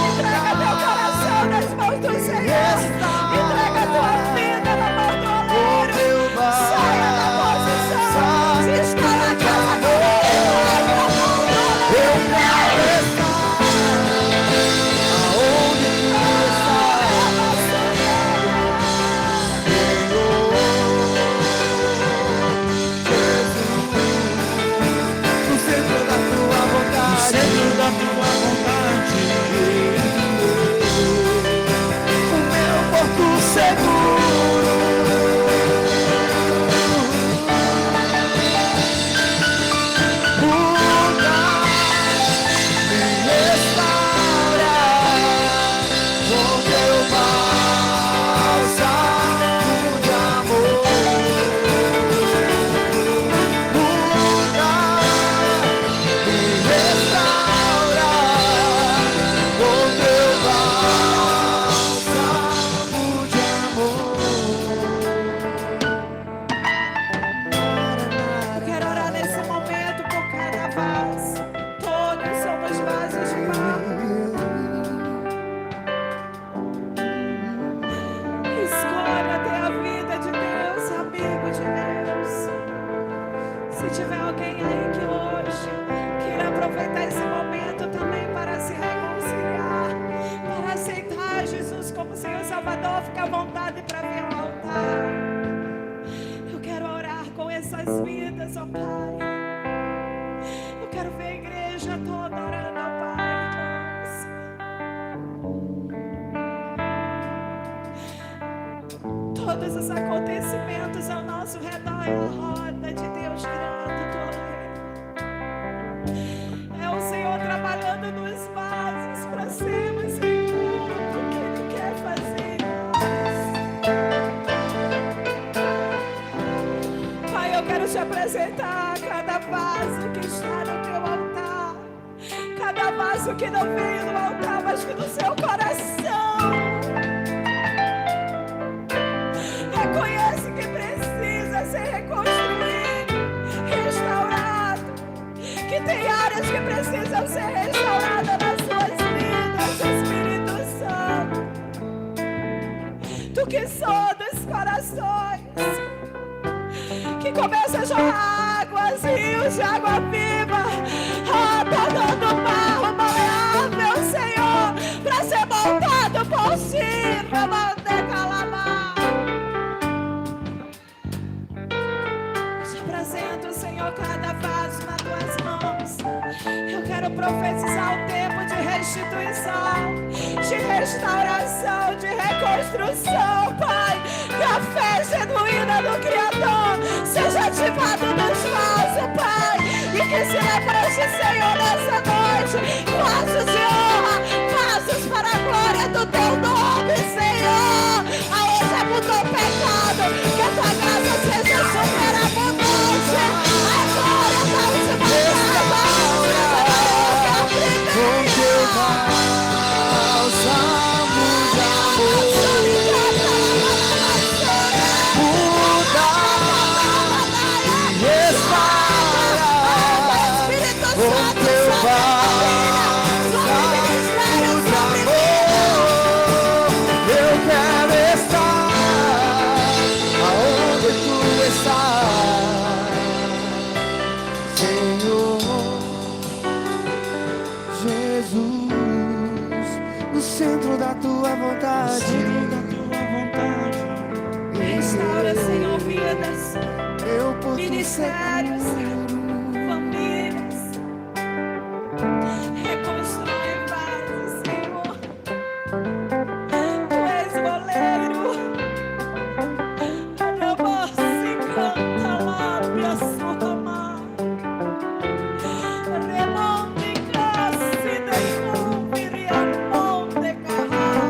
[SPEAKER 2] Entrega teu coração nas mãos do Senhor. Entrega tua vida na mão do oleiro. Saia da posição de estar na casa do oleiro.
[SPEAKER 3] Eu quero estar aonde tu estás, Senhor Jesus, no centro da tua vontade.
[SPEAKER 2] dos vasos de barro. Escolha ter a vida de Deus, amigo de Deus. Se tiver alguém aí que hoje queira aproveitar esse momento também para se reconciliar, para aceitar Jesus como Senhor e Salvador, fica à vontade para vir ao altar. Eu quero orar com essas vidas, ó Pai. Eu quero ver a igreja toda orando ao Pai, irmãos. Todos os acontecimentos ao nosso redor é a roda de Deus girando todo ele. É o Senhor trabalhando nos vasos para sermos seguros do que Ele quer fazer em nós. Pai, eu quero te apresentar cada vaso que está no teu altar, cada vaso que não veio no altar, mas que no seu coração reconhece que precisa ser reconstruído, restaurado, que tem áreas que precisam ser restauradas nas suas vidas, Espírito Santo. Tu que sonda os corações, que começa a jorrar águas, rios de água viva, tornando o barro maleável, Senhor, para ser montado por ti, Ramandecalamar. Te apresento, Senhor, cada vaso nas tuas mãos. Eu quero profetizar um tempo de restituição, de restauração, de reconstrução, Pai. Que a fé genuína do Criador seja ativada nos vasos, Pai. E que se levante, Senhor, nessa noite, vasos de honra, vasos para a glória do teu nome, Senhor. Aonde abundou o pecado, que a tua graça seja superabundante. A glória da última
[SPEAKER 3] com teu bálsamo de amor, muda e restaura. Com teu bálsamo de amor, eu quero estar aonde tu estás, Senhor. Jesus, no centro da tua vontade,
[SPEAKER 2] Restaura, Senhor, vidas,
[SPEAKER 3] eu por tu
[SPEAKER 2] ministérios,
[SPEAKER 3] seguro.
[SPEAKER 2] famílias. Reconstrói vasos, Senhor. Tu és goleiro. Remoce, canta lá, minha sua mão. Remonte, classe, descubire, amonte, carrar.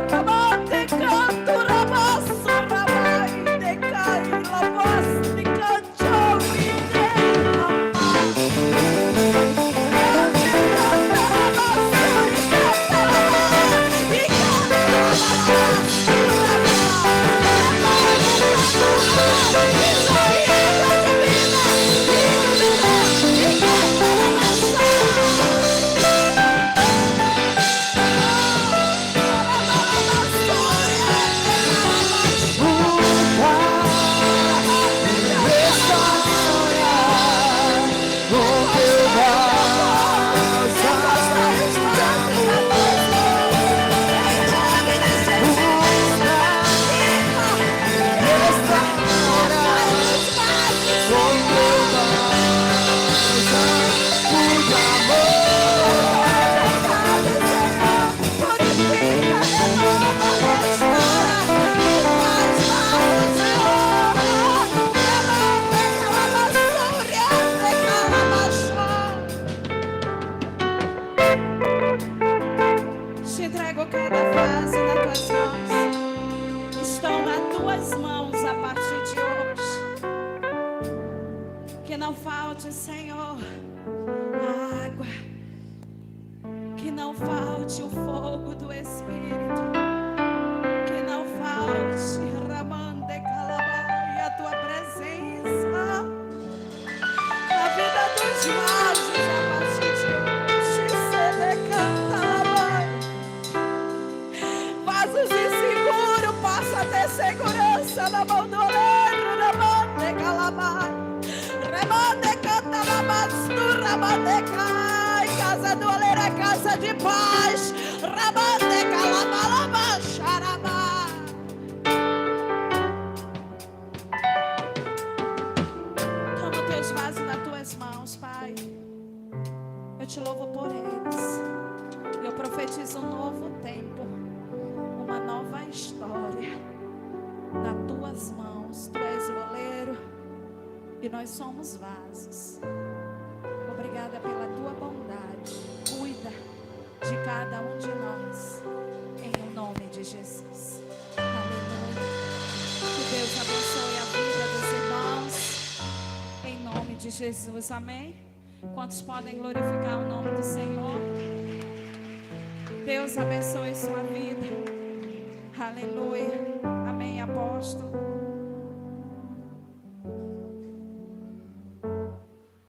[SPEAKER 2] Remonte, canto, ramoço, rabai, decai, la voz de canto, e te entrego cada vaso nas tuas mãos. Estão nas tuas mãos a partir de hoje. Que não falte, Senhor, a água. Que não falte o fogo do Espírito. Que não falte, Ramande Calabai, a tua presença. A vida dos vasos a partir poderosa de paz. Rabande calabalaba, xarabá. Toma teus vasos nas tuas mãos, Pai. Eu te louvo por eles. Eu profetizo um novo tempo, uma nova história nas tuas mãos. Tu és o oleiro e nós somos vasos. Obrigada pela tua bondade. Cuida de cada um de nós, em o nome de Jesus. Aleluia. Que Deus abençoe a vida dos irmãos, em nome de Jesus. Amém. Quantos podem glorificar o nome do Senhor? Deus abençoe sua vida. Aleluia. Amém, apóstolo.